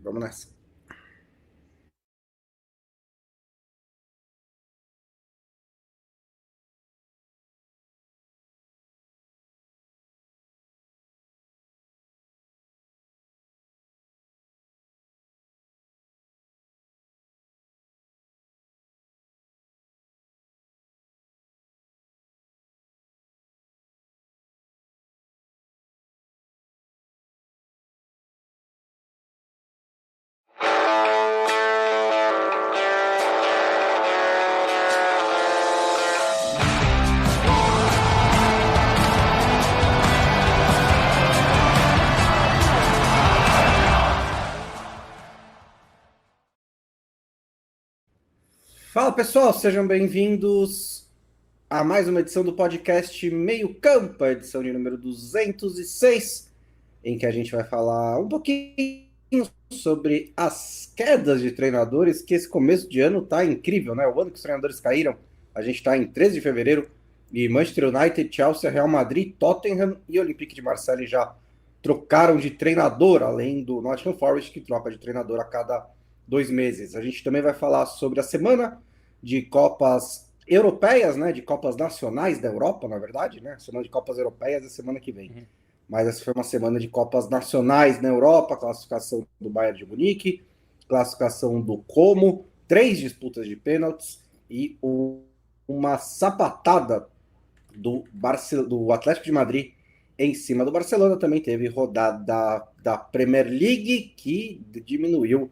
Vamos nessa. Fala pessoal, sejam bem-vindos a mais uma edição do podcast Meio Campo, a edição de número 206, em que a gente vai falar um pouquinho sobre as quedas de treinadores, que esse começo de ano tá incrível, né? O ano que os treinadores caíram, a gente tá em 13 de fevereiro, e Manchester United, Chelsea, Real Madrid, Tottenham e Olympique de Marseille já trocaram de treinador, além do Nottingham Forest, que troca de treinador a cada 2 meses. A gente também vai falar sobre a semana de Copas Europeias, né? De Copas Nacionais da Europa, na verdade, né? Semana de Copas Europeias é semana que vem. Mas essa foi uma semana de Copas Nacionais na Europa, classificação do Bayern de Munique, classificação do Como, 3 disputas de pênaltis e uma sapatada do Atlético de Madrid em cima do Barcelona. Também teve rodada da Premier League, que diminuiu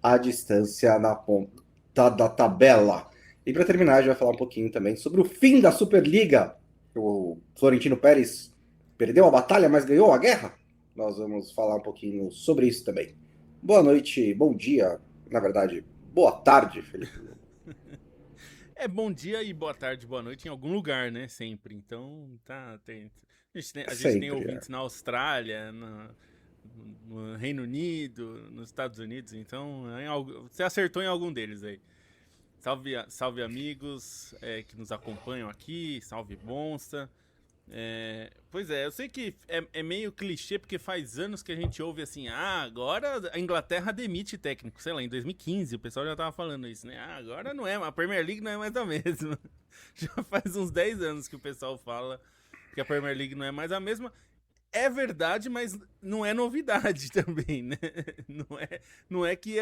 a distância na ponta da tabela. E para terminar, a gente vai falar um pouquinho também sobre o fim da Superliga. O Florentino Pérez perdeu a batalha, mas ganhou a guerra. Nós vamos falar um pouquinho sobre isso também. Boa noite, bom dia, na verdade, boa tarde, Felipe. É bom dia e boa tarde, boa noite em algum lugar, né? Sempre. Então, tá. A gente tem Sempre, é. ouvintes na Austrália, no Reino Unido, nos Estados Unidos. Então, você acertou em algum deles aí. Salve, salve amigos que nos acompanham aqui. Salve Bonsta. Pois é, eu sei que é meio clichê, porque faz anos que a gente ouve assim, agora a Inglaterra demite técnico, sei lá, em 2015 o pessoal já tava falando isso, né? Agora não é, a Premier League não é mais a mesma. Já faz uns 10 anos que o pessoal fala que a Premier League não é mais a mesma. É verdade, mas não é novidade também, né? Não é que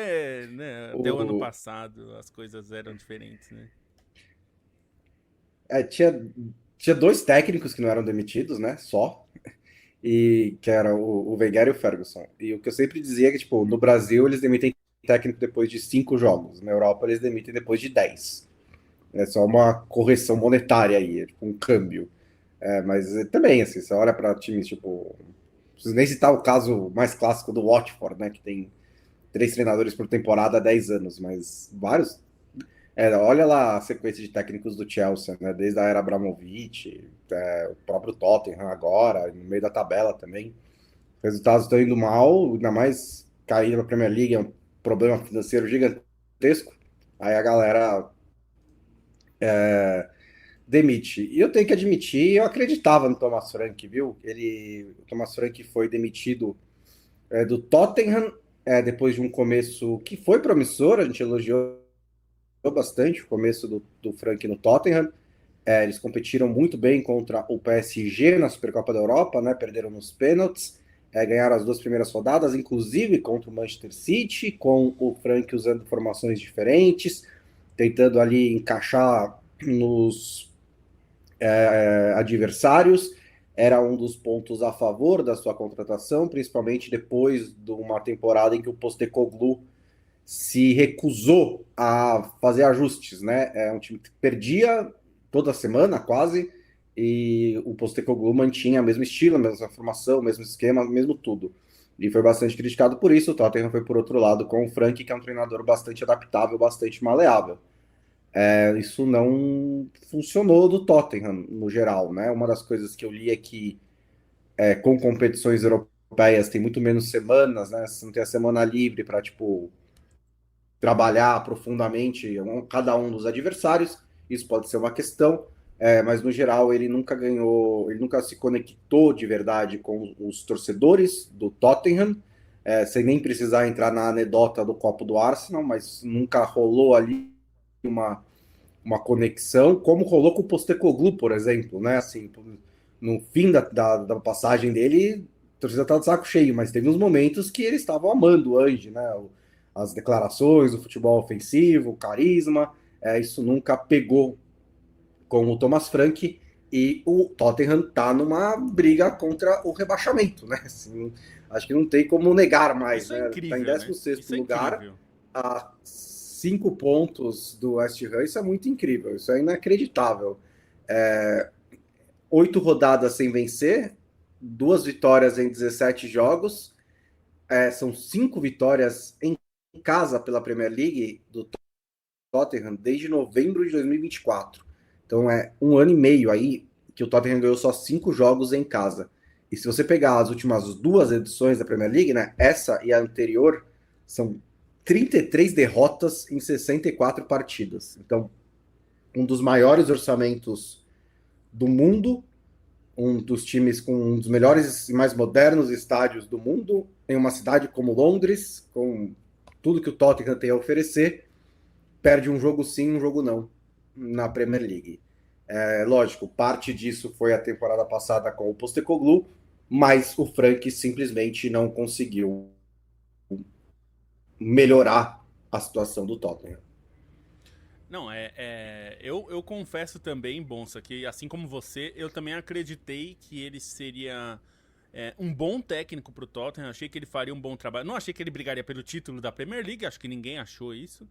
né, até o ano O, passado as coisas eram diferentes, né? é, tinha dois técnicos que não eram demitidos, né? Só. E que era o Wenger e o Ferguson. E o que eu sempre dizia é que, tipo, no Brasil eles demitem técnico depois de 5 jogos. Na Europa eles demitem depois de 10. É só uma correção monetária aí, é tipo um câmbio. Mas também, assim, você olha para times, tipo. Não preciso nem citar o caso mais clássico do Watford, né? Que tem 3 treinadores por temporada há 10 anos, mas vários. Olha lá a sequência de técnicos do Chelsea, né? Desde a era Abramovich, o próprio Tottenham agora, no meio da tabela também. Os resultados estão indo mal, ainda mais cair na Premier League é um problema financeiro gigantesco. Aí a galera demite. E eu tenho que admitir, eu acreditava no Thomas Frank, viu? O Thomas Frank foi demitido do Tottenham depois de um começo que foi promissor, a gente elogiou bastante o começo do Frank no Tottenham. Eles competiram muito bem contra o PSG na Supercopa da Europa, né? Perderam nos pênaltis, ganharam as 2 primeiras rodadas, inclusive contra o Manchester City, com o Frank usando formações diferentes, tentando ali encaixar nos adversários. Era um dos pontos a favor da sua contratação, principalmente depois de uma temporada em que o Postecoglou se recusou a fazer ajustes, né? É um time que perdia toda semana, quase, e o Postecoglou mantinha o mesmo estilo, a mesma formação, o mesmo esquema, o mesmo tudo. E foi bastante criticado por isso. O Tottenham foi por outro lado com o Frank, que é um treinador bastante adaptável, bastante maleável. Isso não funcionou do Tottenham no geral, né? Uma das coisas que eu li é que com competições europeias tem muito menos semanas, né? Você não tem a semana livre para tipo trabalhar profundamente cada um dos adversários. Isso pode ser uma questão, mas no geral ele nunca ganhou, ele nunca se conectou de verdade com os torcedores do Tottenham. sem nem precisar entrar na anedota do copo do Arsenal, mas nunca rolou ali uma conexão, como rolou com o Postecoglou, por exemplo, né? Assim, no fim da passagem dele, a torcida estava de saco cheio, mas teve uns momentos que eles estavam amando o Ange, né? As declarações, o futebol ofensivo, o carisma, isso nunca pegou com o Thomas Frank, e o Tottenham está numa briga contra o rebaixamento, né? Assim, acho que não tem como negar mais, Isso é né? Está em incrível, né? 16º Isso é lugar, incrível. a 5 pontos do West Ham. Isso é muito incrível, isso é inacreditável. 8 rodadas sem vencer, 2 vitórias em 17 jogos, são 5 vitórias em casa pela Premier League do Tottenham desde novembro de 2024. Então é um ano e meio aí que o Tottenham ganhou só 5 jogos em casa. E se você pegar as últimas 2 edições da Premier League, né, essa e a anterior, são 33 derrotas em 64 partidas. Então, um dos maiores orçamentos do mundo, um dos times com um dos melhores e mais modernos estádios do mundo, em uma cidade como Londres, com tudo que o Tottenham tem a oferecer, perde um jogo sim, um jogo não na Premier League. Lógico, parte disso foi a temporada passada com o Postecoglou, mas o Frank simplesmente não conseguiu melhorar a situação do Tottenham. Não, eu confesso também, Bonsa, que assim como você, eu também acreditei que ele seria um bom técnico pro Tottenham. Achei que ele faria um bom trabalho. Não achei que ele brigaria pelo título da Premier League, acho que ninguém achou isso.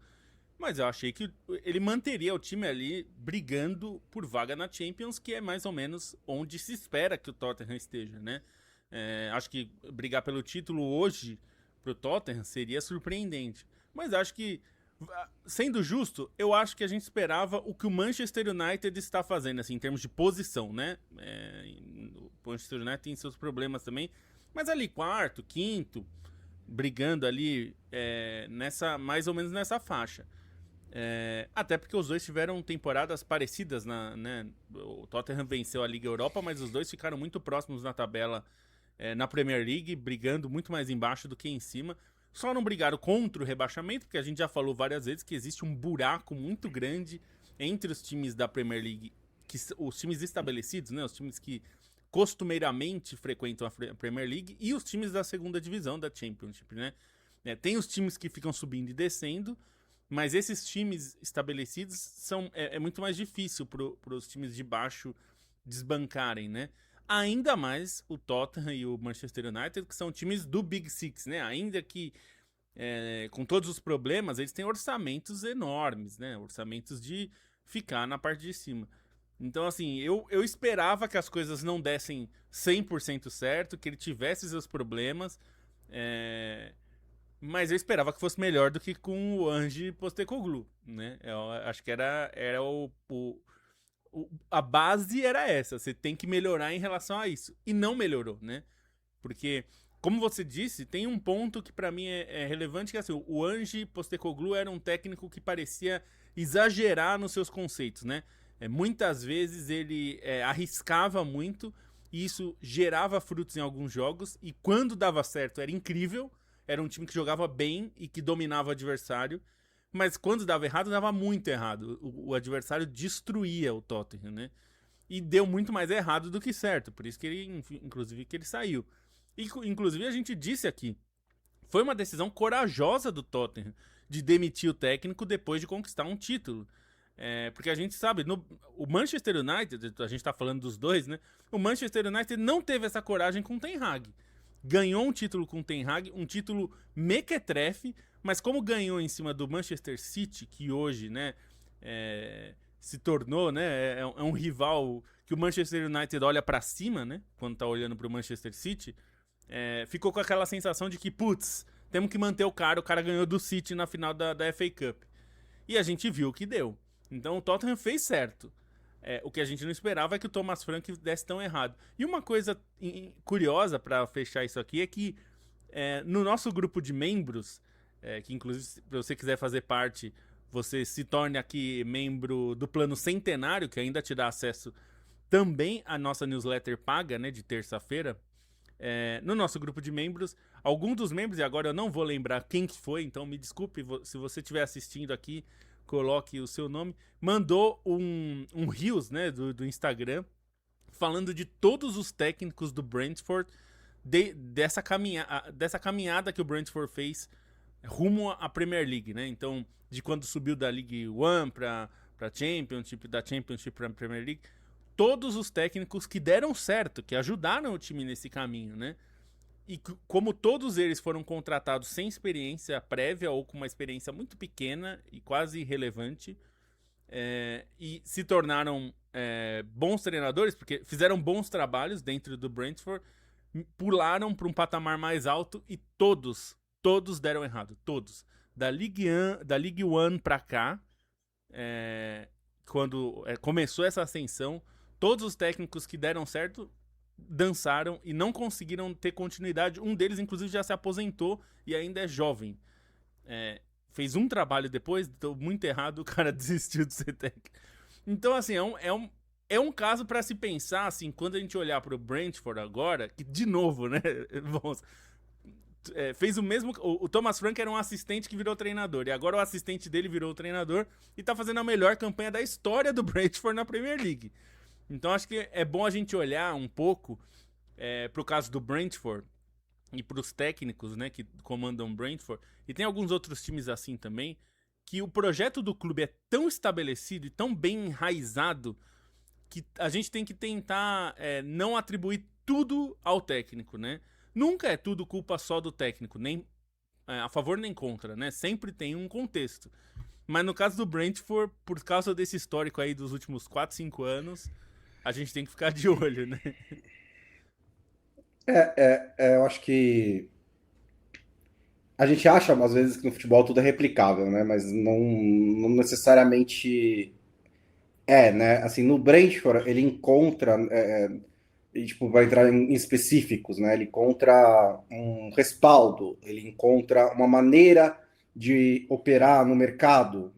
Mas eu achei que ele manteria o time ali brigando por vaga na Champions, que é mais ou menos onde se espera que o Tottenham esteja, né? Acho que brigar pelo título hoje pro Tottenham seria surpreendente. Mas acho que, sendo justo, eu acho que a gente esperava o que o Manchester United está fazendo, assim, em termos de posição, né? O Manchester United tem seus problemas também, mas ali quarto, quinto, brigando ali mais ou menos nessa faixa. Até porque os dois tiveram temporadas parecidas, né? O Tottenham venceu a Liga Europa, mas os dois ficaram muito próximos na tabela na Premier League, brigando muito mais embaixo do que em cima. Só não brigaram contra o rebaixamento, porque a gente já falou várias vezes que existe um buraco muito grande entre os times da Premier League, os times estabelecidos, né? Os times que costumeiramente frequentam a Premier League, e os times da segunda divisão da Championship, né? Tem os times que ficam subindo e descendo, mas esses times estabelecidos é muito mais difícil para os times de baixo desbancarem, né? Ainda mais o Tottenham e o Manchester United, que são times do Big Six, né? Ainda que com todos os problemas, eles têm orçamentos enormes, né? Orçamentos de ficar na parte de cima. Então, assim, eu esperava que as coisas não dessem 100% certo, que ele tivesse seus problemas, mas eu esperava que fosse melhor do que com o Ange Postecoglou, né? Eu acho que era a base era essa. Você tem que melhorar em relação a isso. E não melhorou, né? Porque, como você disse, tem um ponto que pra mim é relevante, que é assim, o Ange Postecoglou era um técnico que parecia exagerar nos seus conceitos, né? Muitas vezes ele arriscava muito, e isso gerava frutos em alguns jogos, e quando dava certo era incrível, era um time que jogava bem e que dominava o adversário, mas quando dava errado, dava muito errado. O adversário destruía o Tottenham, né? E deu muito mais errado do que certo, por isso que ele, inclusive, que ele saiu. E, inclusive, a gente disse aqui, foi uma decisão corajosa do Tottenham de demitir o técnico depois de conquistar um título. Porque a gente sabe, o Manchester United, a gente tá falando dos dois, né? O Manchester United não teve essa coragem com o Ten Hag. Ganhou um título com o Ten Hag, um título mequetrefe, mas como ganhou em cima do Manchester City, que hoje, né, se tornou, né, é um rival que o Manchester United olha pra cima, né, quando tá olhando pro Manchester City, ficou com aquela sensação de que, putz, temos que manter o cara ganhou do City na final da FA Cup. E a gente viu o que deu. Então o Tottenham fez certo. O que a gente não esperava é que o Thomas Frank desse tão errado. E uma coisa curiosa para fechar isso aqui é que no nosso grupo de membros, que inclusive se você quiser fazer parte, você se torne aqui membro do plano centenário, que ainda te dá acesso também à nossa newsletter paga, né, de terça-feira. no nosso grupo de membros. Algum dos membros, e agora eu não vou lembrar quem que foi, então me desculpe se você estiver assistindo aqui, coloque o seu nome, mandou um Reels, né, do Instagram, falando de todos os técnicos do Brentford, dessa caminhada que o Brentford fez rumo à Premier League, né? Então, de quando subiu da League One para Championship, da Championship para Premier League, todos os técnicos que deram certo, que ajudaram o time nesse caminho, né? E como todos eles foram contratados sem experiência prévia ou com uma experiência muito pequena e quase irrelevante, e se tornaram bons treinadores, porque fizeram bons trabalhos dentro do Brentford, pularam para um patamar mais alto e todos deram errado. Todos. Da League One para cá, quando começou essa ascensão, todos os técnicos que deram certo dançaram e não conseguiram ter continuidade. Um deles, inclusive, já se aposentou e ainda é jovem. Fez um trabalho depois, deu muito errado, o cara desistiu de ser técnico. Então, assim, é um caso para se pensar, assim, quando a gente olhar para o Brentford agora, que, de novo, né, fez o mesmo... O Thomas Frank era um assistente que virou treinador, e agora o assistente dele virou o treinador e tá fazendo a melhor campanha da história do Brentford na Premier League. Então, acho que é bom a gente olhar um pouco pro caso do Brentford e pros técnicos, né, que comandam o Brentford, e tem alguns outros times assim também, que o projeto do clube é tão estabelecido e tão bem enraizado que a gente tem que tentar não atribuir tudo ao técnico, né? Nunca é tudo culpa só do técnico, nem a favor nem contra, né? Sempre tem um contexto. Mas no caso do Brentford, por causa desse histórico aí dos últimos 4, 5 anos, a gente tem que ficar de olho, né? Eu acho que a gente acha, às vezes, que no futebol tudo é replicável, né? Mas não necessariamente né? Assim, no Brentford, ele encontra, e, tipo, vai entrar em específicos, né? Ele encontra um respaldo, ele encontra uma maneira de operar no mercado,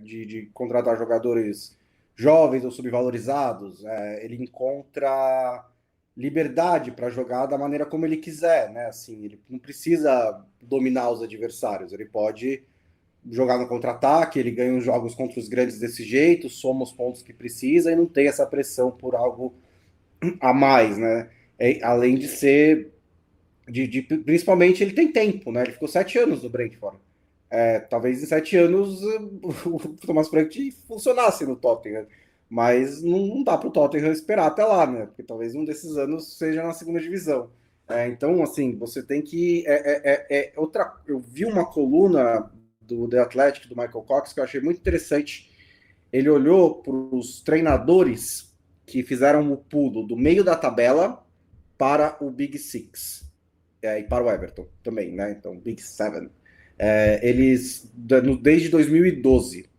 de contratar jogadores jovens ou subvalorizados, ele encontra liberdade para jogar da maneira como ele quiser, né? Assim, ele não precisa dominar os adversários, ele pode jogar no contra-ataque, ele ganha os jogos contra os grandes desse jeito, soma os pontos que precisa e não tem essa pressão por algo a mais, né? Além de ser, principalmente ele tem tempo, né? Ele ficou 7 anos no Brentford. Talvez em 7 anos o Thomas Frank funcionasse no Tottenham, mas não dá para o Tottenham esperar até lá, né? Porque talvez um desses anos seja na segunda divisão. Então, assim, você tem que. Eu vi uma coluna do The Athletic, do Michael Cox, que eu achei muito interessante. Ele olhou para os treinadores que fizeram o pulo do meio da tabela para o Big Six, e para o Everton também, né? Então, Big Seven. Eles, desde 2012.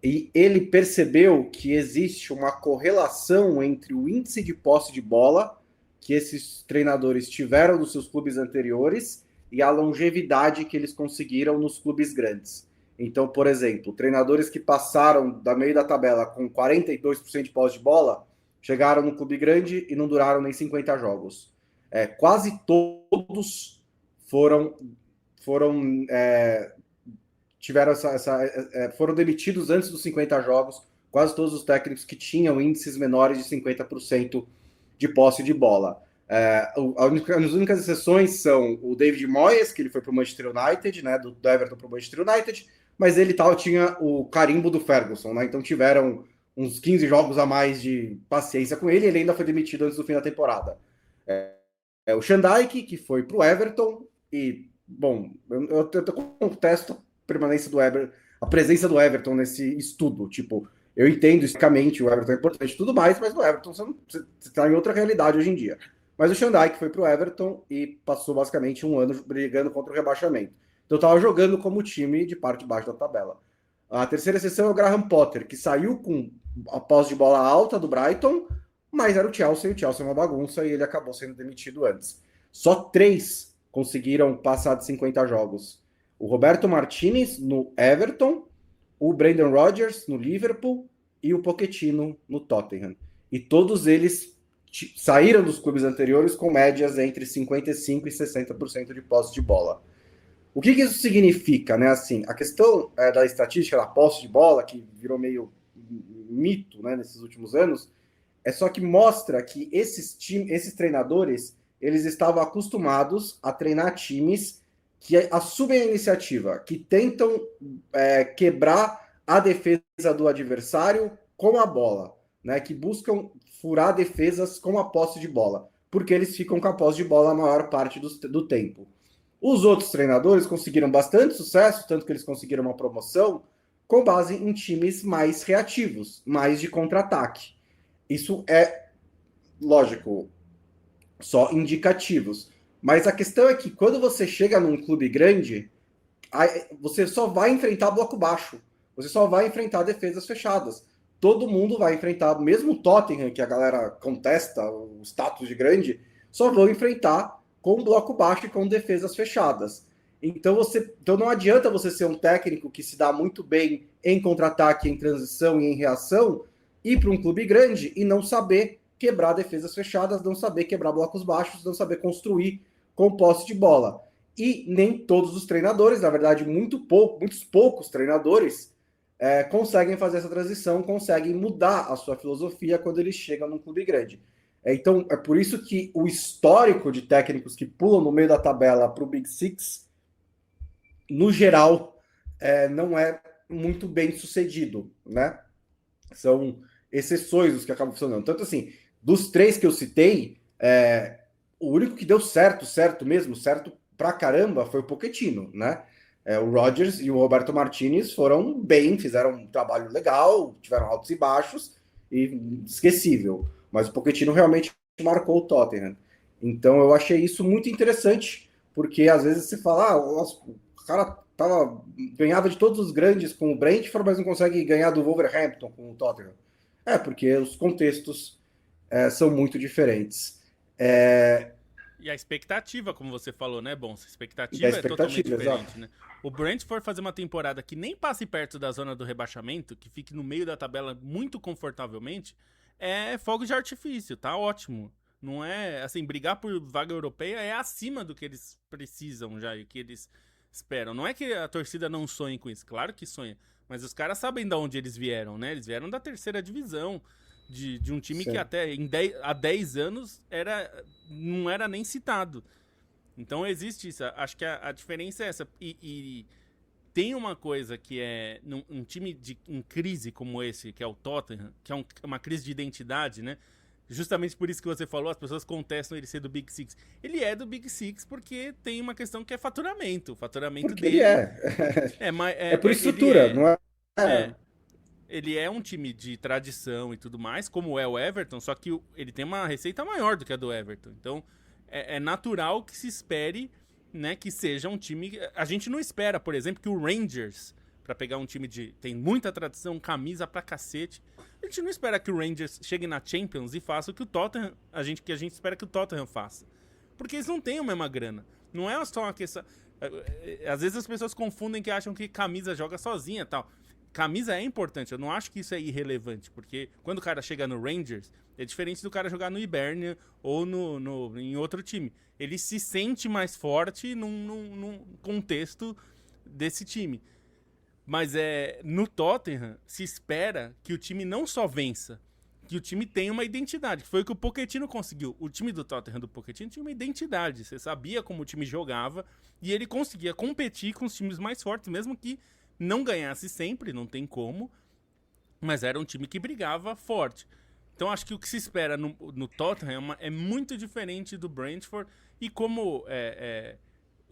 E ele percebeu que existe uma correlação entre o índice de posse de bola que esses treinadores tiveram dos seus clubes anteriores e a longevidade que eles conseguiram nos clubes grandes. Então, por exemplo, treinadores que passaram da meio da tabela com 42% de posse de bola chegaram no clube grande e não duraram nem 50 jogos. Quase todos foram demitidos antes dos 50 jogos, quase todos os técnicos que tinham índices menores de 50% de posse de bola. As únicas exceções são o David Moyes, que ele foi para o Manchester United, né, do Everton para o Manchester United, mas ele tinha o carimbo do Ferguson, né, então tiveram uns 15 jogos a mais de paciência com ele, e ele ainda foi demitido antes do fim da temporada. O Shandike, que foi para o Everton, e, bom, eu contesto a permanência do Everton, a presença do Everton nesse estudo. Tipo, eu entendo historicamente o Everton é importante e tudo mais, mas no Everton você está em outra realidade hoje em dia. Mas o Shandike foi para o Everton e passou basicamente um ano brigando contra o rebaixamento. Então estava jogando como time de parte de baixo da tabela. A terceira exceção é o Graham Potter, que saiu com a posse de bola alta do Brighton, mas era o Chelsea, e o Chelsea é uma bagunça e ele acabou sendo demitido antes. Só 3 conseguiram passar de 50 jogos. O Roberto Martinez no Everton, o Brendan Rodgers no Liverpool e o Pochettino no Tottenham. E todos eles saíram dos clubes anteriores com médias entre 55% e 60% de posse de bola. O que isso significa, né? Assim, a questão da estatística da posse de bola, que virou meio mito, né, nesses últimos anos, é só que mostra que esses treinadores, eles estavam acostumados a treinar times que assumem a iniciativa, que tentam quebrar a defesa do adversário com a bola, né? Que buscam furar defesas com a posse de bola, porque eles ficam com a posse de bola a maior parte do tempo. Os outros treinadores conseguiram bastante sucesso, tanto que eles conseguiram uma promoção com base em times mais reativos, mais de contra-ataque. Isso é, lógico, só indicativos. Mas a questão é que quando você chega num clube grande, você só vai enfrentar bloco baixo. Você só vai enfrentar defesas fechadas. Todo mundo vai enfrentar, mesmo o Tottenham, que a galera contesta o status de grande, só vão enfrentar com bloco baixo e com defesas fechadas. Então não adianta você ser um técnico que se dá muito bem em contra-ataque, em transição e em reação, ir para um clube grande e não saber quebrar defesas fechadas, não saber quebrar blocos baixos, não saber construir com posse de bola. E nem todos os treinadores, na verdade, muitos poucos treinadores conseguem fazer essa transição, conseguem mudar a sua filosofia quando eles chegam num clube grande. Então, é por isso que o histórico de técnicos que pulam no meio da tabela para o Big Six, no geral, não é muito bem sucedido, né? São exceções os que acabam funcionando. Tanto assim, dos 3 que eu citei, o único que deu certo mesmo, certo pra caramba, foi o Pochettino, né? O Rodgers e o Roberto Martinez foram bem, fizeram um trabalho legal, tiveram altos e baixos, e esquecível. Mas o Pochettino realmente marcou o Tottenham. Então eu achei isso muito interessante, porque às vezes se fala, o cara ganhava de todos os grandes com o Brentford, mas não consegue ganhar do Wolverhampton com o Tottenham. Porque os contextos são muito diferentes. E a expectativa, como você falou, né, Bom? A expectativa é totalmente expectativa, diferente, exato. né? O Brentford fazer uma temporada que nem passe perto da zona do rebaixamento, que fique no meio da tabela muito confortavelmente, é fogo de artifício, tá ótimo. Não é, assim, brigar por vaga europeia é acima do que eles precisam já e que eles esperam. Não é que a torcida não sonhe com isso, claro que sonha, mas os caras sabem de onde eles vieram, né? Eles vieram da terceira divisão, de um time Sim. que até há 10 anos não era nem citado. Então existe isso. Acho que a diferença é essa. E tem uma coisa que é um time em crise como esse, que é o Tottenham, que é uma crise de identidade, né? Justamente por isso que você falou, as pessoas contestam ele ser do Big Six. Ele é do Big Six porque tem uma questão que é faturamento. O faturamento Porque dele ele é por estrutura, não é? É, ele é um time de tradição e tudo mais, como é o Everton, só que ele tem uma receita maior do que a do Everton. Então, é natural que se espere, né, que seja um time... A gente não espera, por exemplo, que o Rangers, pra pegar um time tem muita tradição, camisa pra cacete, a gente não espera que o Rangers chegue na Champions e faça o que o Tottenham... que a gente espera que o Tottenham faça. Porque eles não têm a mesma grana. Não é só uma questão... Às vezes as pessoas confundem que acham que camisa joga sozinha e tal. Camisa é importante, eu não acho que isso é irrelevante, porque quando o cara chega no Rangers, é diferente do cara jogar no Hibernia ou em outro time. Ele se sente mais forte num contexto desse time. Mas no Tottenham se espera que o time não só vença, que o time tenha uma identidade, que foi o que o Pochettino conseguiu. O time do Tottenham do Pochettino tinha uma identidade, você sabia como o time jogava e ele conseguia competir com os times mais fortes, mesmo que não ganhasse sempre, não tem como, mas era um time que brigava forte. Então acho que o que se espera no Tottenham é muito diferente do Brentford, e como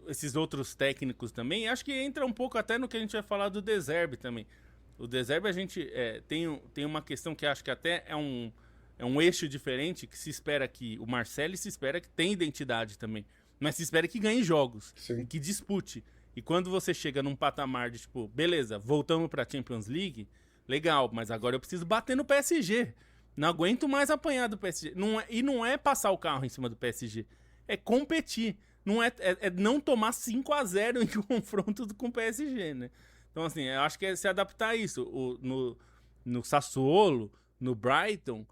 esses outros técnicos também, acho que entra um pouco até no que a gente vai falar do De Zerbi também. O De Zerbi a gente tem uma questão que acho que até é um eixo diferente, que se espera que o Marcelo se espera que tenha identidade também, mas se espera que ganhe jogos, que dispute. E quando você chega num patamar de tipo, beleza, voltamos pra Champions League, legal, mas agora eu preciso bater no PSG. Não aguento mais apanhar do PSG. Não é passar o carro em cima do PSG. É competir. Não é não tomar 5-0 em confronto com o PSG, né? Então, assim, eu acho que é se adaptar a isso. No Sassuolo, no Brighton,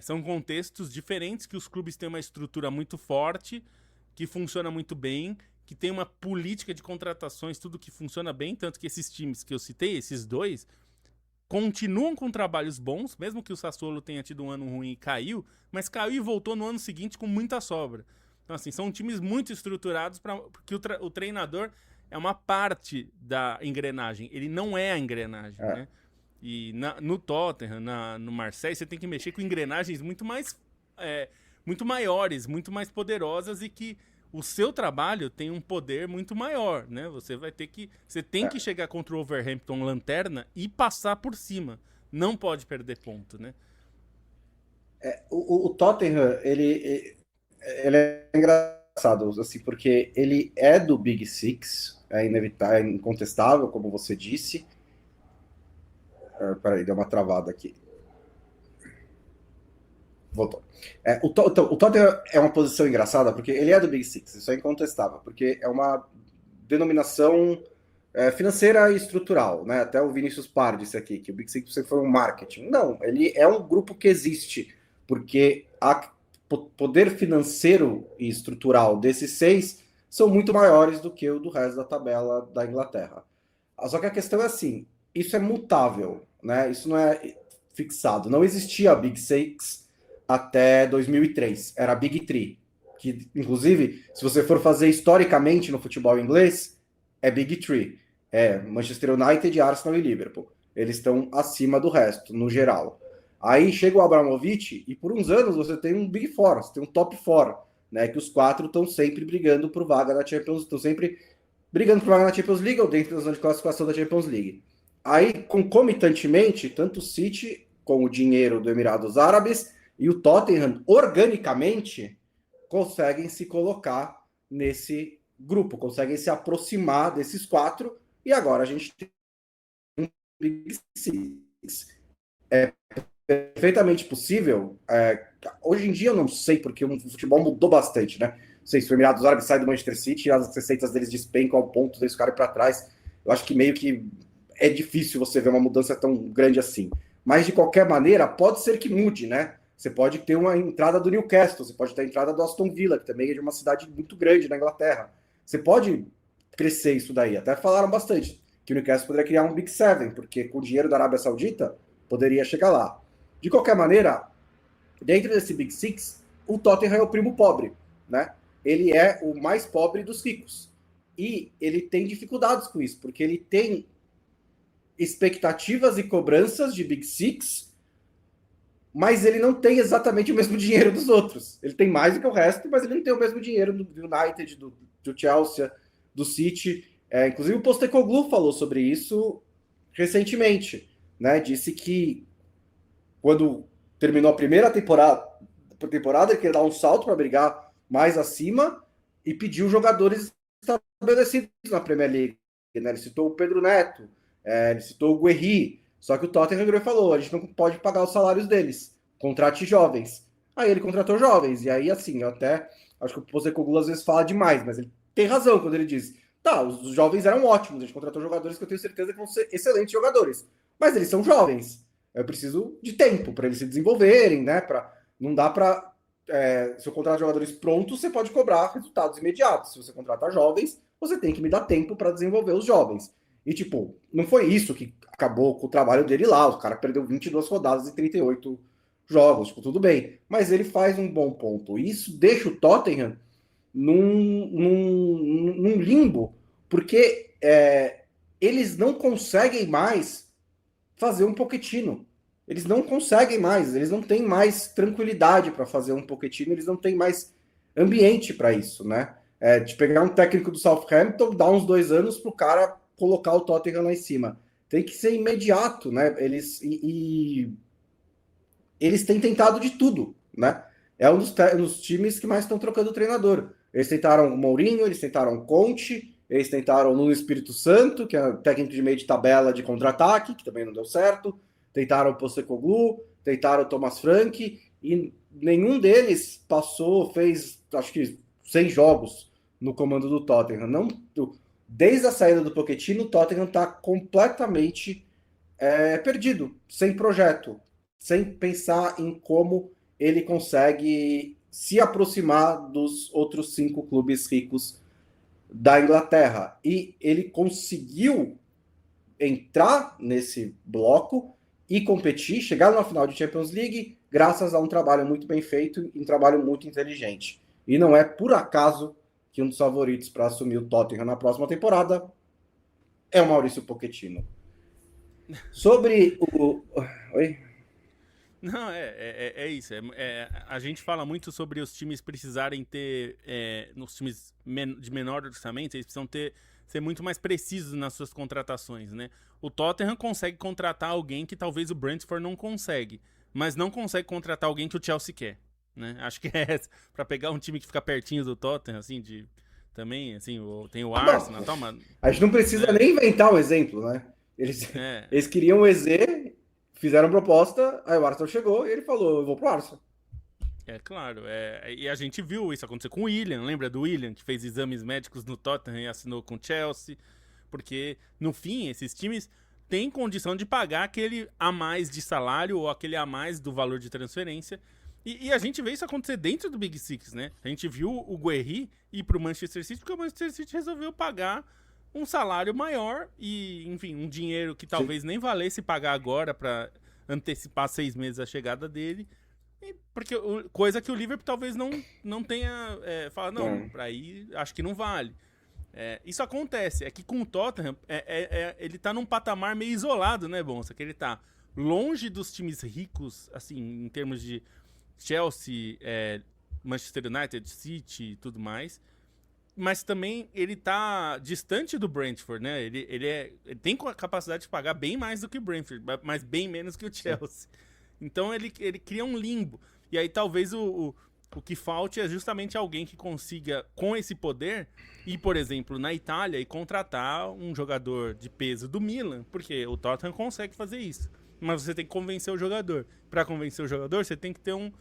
São contextos diferentes, que os clubes têm uma estrutura muito forte, que funciona muito bem, que tem uma política de contratações, tudo que funciona bem, tanto que esses times que eu citei, esses dois, continuam com trabalhos bons, mesmo que o Sassuolo tenha tido um ano ruim e caiu, mas caiu e voltou no ano seguinte com muita sobra. Então, assim, são times muito estruturados, porque o treinador é uma parte da engrenagem, ele não é a engrenagem, né? E no Tottenham, no Marseille, você tem que mexer com engrenagens muito maiores, muito mais poderosas, e que o seu trabalho tem um poder muito maior, né? Você tem que chegar contra o Wolverhampton lanterna e passar por cima. Não pode perder ponto, né? O Tottenham, ele é engraçado, assim, porque ele é do Big Six, é inevitável, é incontestável, como você disse. Peraí, deu uma travada aqui. Voltou. O Tottenham é uma posição engraçada, porque ele é do Big Six, isso é incontestável, porque é uma denominação financeira e estrutural, né? Até o Vinícius Par disse aqui, que o Big Six sempre foi um marketing. Não, ele é um grupo que existe, porque o poder financeiro e estrutural desses 6 são muito maiores do que o do resto da tabela da Inglaterra. Só que a questão é assim, isso é mutável, né? Isso não é fixado. Não existia a Big Six até 2003. Era a Big Three. Que, inclusive, se você for fazer historicamente no futebol inglês, é Big Three. É Manchester United, Arsenal e Liverpool. Eles estão acima do resto, no geral. Aí chega o Abramovich e por uns anos você tem um Big Four, você tem um Top Four, né? Que os 4 estão sempre brigando por vaga na Champions, estão sempre brigando por vaga na Champions League ou dentro da zona de classificação da Champions League. Aí, concomitantemente, tanto o City, com o dinheiro do Emirados Árabes, e o Tottenham, organicamente, conseguem se colocar nesse grupo, conseguem se aproximar desses 4, e agora a gente tem um Big Six. É perfeitamente possível. Hoje em dia eu não sei, porque o futebol mudou bastante, né? Não sei se o Emirados Árabes sai do Manchester City e as receitas deles despencam ao ponto deles ficarem para trás. Eu acho que meio que é difícil você ver uma mudança tão grande assim. Mas, de qualquer maneira, pode ser que mude, né? Você pode ter uma entrada do Newcastle, você pode ter a entrada do Aston Villa, que também é de uma cidade muito grande na Inglaterra. Você pode crescer isso daí. Até falaram bastante que o Newcastle poderia criar um Big Seven, porque com o dinheiro da Arábia Saudita, poderia chegar lá. De qualquer maneira, dentro desse Big Six, o Tottenham é o primo pobre, né? Ele é o mais pobre dos ricos. E ele tem dificuldades com isso, porque ele tem expectativas e cobranças de Big Six, mas ele não tem exatamente o mesmo dinheiro dos outros. Ele tem mais do que o resto, mas ele não tem o mesmo dinheiro do United, do Chelsea, do City. Inclusive o Postecoglou falou sobre isso recentemente, né? Disse que quando terminou a primeira temporada ele queria dar um salto para brigar mais acima e pediu jogadores estabelecidos na Premier League. Né? Ele citou o Pedro Neto, ele citou o Guerri, só que o Tottenham falou, a gente não pode pagar os salários deles, contrate jovens. Aí ele contratou jovens, e aí assim, eu até acho que o Postecoglou às vezes fala demais, mas ele tem razão quando ele diz, tá, os jovens eram ótimos, a gente contratou jogadores que eu tenho certeza que vão ser excelentes jogadores, mas eles são jovens, eu preciso de tempo para eles se desenvolverem, né, não dá para se eu contratar jogadores prontos, você pode cobrar resultados imediatos. Se você contratar jovens, você tem que me dar tempo para desenvolver os jovens. E, tipo, não foi isso que acabou com o trabalho dele lá. O cara perdeu 22 rodadas e 38 jogos. Tipo, tudo bem. Mas ele faz um bom ponto. E isso deixa o Tottenham num limbo, porque eles não conseguem mais fazer um Pochettino. Eles não conseguem mais, eles não têm mais tranquilidade para fazer um Pochettino, eles não têm mais ambiente para isso, né? De pegar um técnico do Southampton, dar uns 2 anos para o cara colocar o Tottenham lá em cima. Tem que ser imediato, né? Eles têm tentado de tudo, né? É um dos times que mais estão trocando treinador. Eles tentaram o Mourinho, eles tentaram o Conte, eles tentaram o Nuno Espírito Santo, que é técnico de meio de tabela de contra-ataque, que também não deu certo. Tentaram o Postecoglou, tentaram o Thomas Frank, e nenhum deles fez, acho que 100 jogos no comando do Tottenham. Não, desde a saída do Pochettino, o Tottenham está completamente perdido, sem projeto, sem pensar em como ele consegue se aproximar dos outros 5 clubes ricos da Inglaterra. E ele conseguiu entrar nesse bloco e competir, chegar na final de Champions League, graças a um trabalho muito bem feito e um trabalho muito inteligente. E não é por acaso que um dos favoritos para assumir o Tottenham na próxima temporada é o Maurício Pochettino. Sobre o... Oi? Não, é isso. A gente fala muito sobre os times precisarem ter, nos times de menor orçamento, eles precisam ser muito mais precisos nas suas contratações, né? O Tottenham consegue contratar alguém que talvez o Brentford não consegue, mas não consegue contratar alguém que o Chelsea quer, né? Acho que é essa. Pra pegar um time que fica pertinho do Tottenham, assim, também, assim, tem o Arsenal e tal, mas... A gente não precisa nem inventar um exemplo, né? Eles queriam o EZ, fizeram proposta, aí o Arsenal chegou e ele falou, eu vou pro Arsenal. É claro, e a gente viu isso acontecer com o Willian, lembra do Willian, que fez exames médicos no Tottenham e assinou com o Chelsea, porque no fim esses times têm condição de pagar aquele a mais de salário ou aquele a mais do valor de transferência, e a gente vê isso acontecer dentro do Big Six, né? A gente viu o Guerri ir pro Manchester City porque o Manchester City resolveu pagar um salário maior e, enfim, um dinheiro que talvez nem valesse pagar agora para antecipar 6 meses a chegada dele. Porque coisa que o Liverpool talvez não tenha. Fala, não, pra ir acho que não vale. Isso acontece. É que com o Tottenham, ele tá num patamar meio isolado, né, Bonsa? Que ele tá longe dos times ricos, assim, em termos de Chelsea, Manchester United, City e tudo mais. Mas também ele tá distante do Brentford, né? Ele tem a capacidade de pagar bem mais do que o Brentford, mas bem menos que o Chelsea. Então ele cria um limbo. E aí talvez o que falte é justamente alguém que consiga, com esse poder, ir, por exemplo, na Itália e contratar um jogador de peso do Milan, porque o Tottenham consegue fazer isso. Mas você tem que convencer o jogador. Para convencer o jogador, você tem que ter um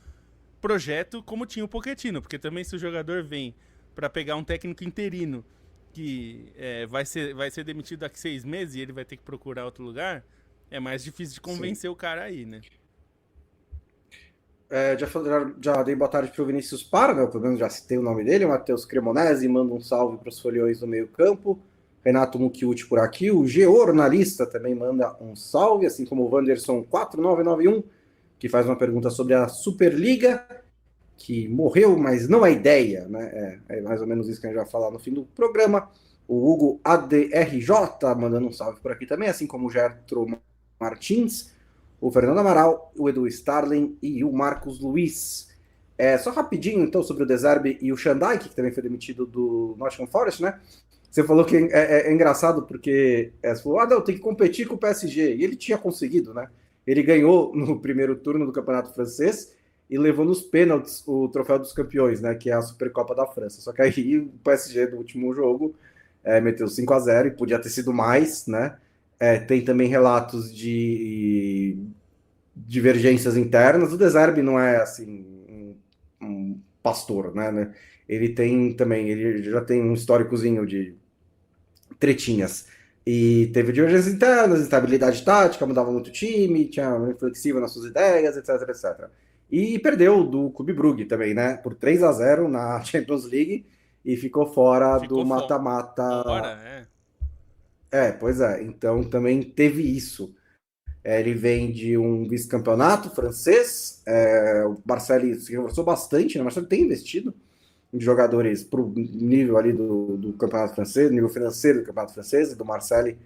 projeto como tinha o Pochettino, porque também se o jogador vem para pegar um técnico interino que vai ser demitido daqui 6 meses e ele vai ter que procurar outro lugar, é mais difícil de convencer o cara aí, né? Já dei boa tarde para o Vinícius Para, né? Pelo menos já citei o nome dele, o Matheus Cremonese, manda um salve para os foliões do meio campo. Renato Mucchiuti por aqui, o Geornalista também manda um salve, assim como o Wanderson 4991, que faz uma pergunta sobre a Superliga, que morreu, mas não a ideia, né? É mais ou menos isso que a gente vai falar no fim do programa. O Hugo ADRJ mandando um salve por aqui também, assim como o Gertro Martins, o Fernando Amaral, o Edu Starling e o Marcos Luiz. Só rapidinho, então, sobre o De Zerbi e o Shandai, que também foi demitido do Nottingham Forest, né? Você falou que é engraçado porque você falou, não, tem que competir com o PSG. E ele tinha conseguido, né? Ele ganhou no primeiro turno do Campeonato Francês e levou nos pênaltis o Troféu dos Campeões, né? Que é a Supercopa da França. Só que aí o PSG do último jogo meteu 5-0 e podia ter sido mais, né? Tem também relatos de divergências internas. O De Zerbi não é assim um pastor, né? Ele já tem um históricozinho de tretinhas. E teve divergências internas, instabilidade tática, mudava muito o time, tinha inflexível nas suas ideias, etc, etc. E perdeu do Clube Brugge também, né? Por 3-0 na Champions League e ficou fora do mata-mata. Pois é. Então também teve isso. Ele vem de um vice-campeonato francês. O Marseille se reforçou bastante, né? O Marseille tem investido em jogadores para o nível ali do campeonato francês, nível financeiro do campeonato francês, e do Marseille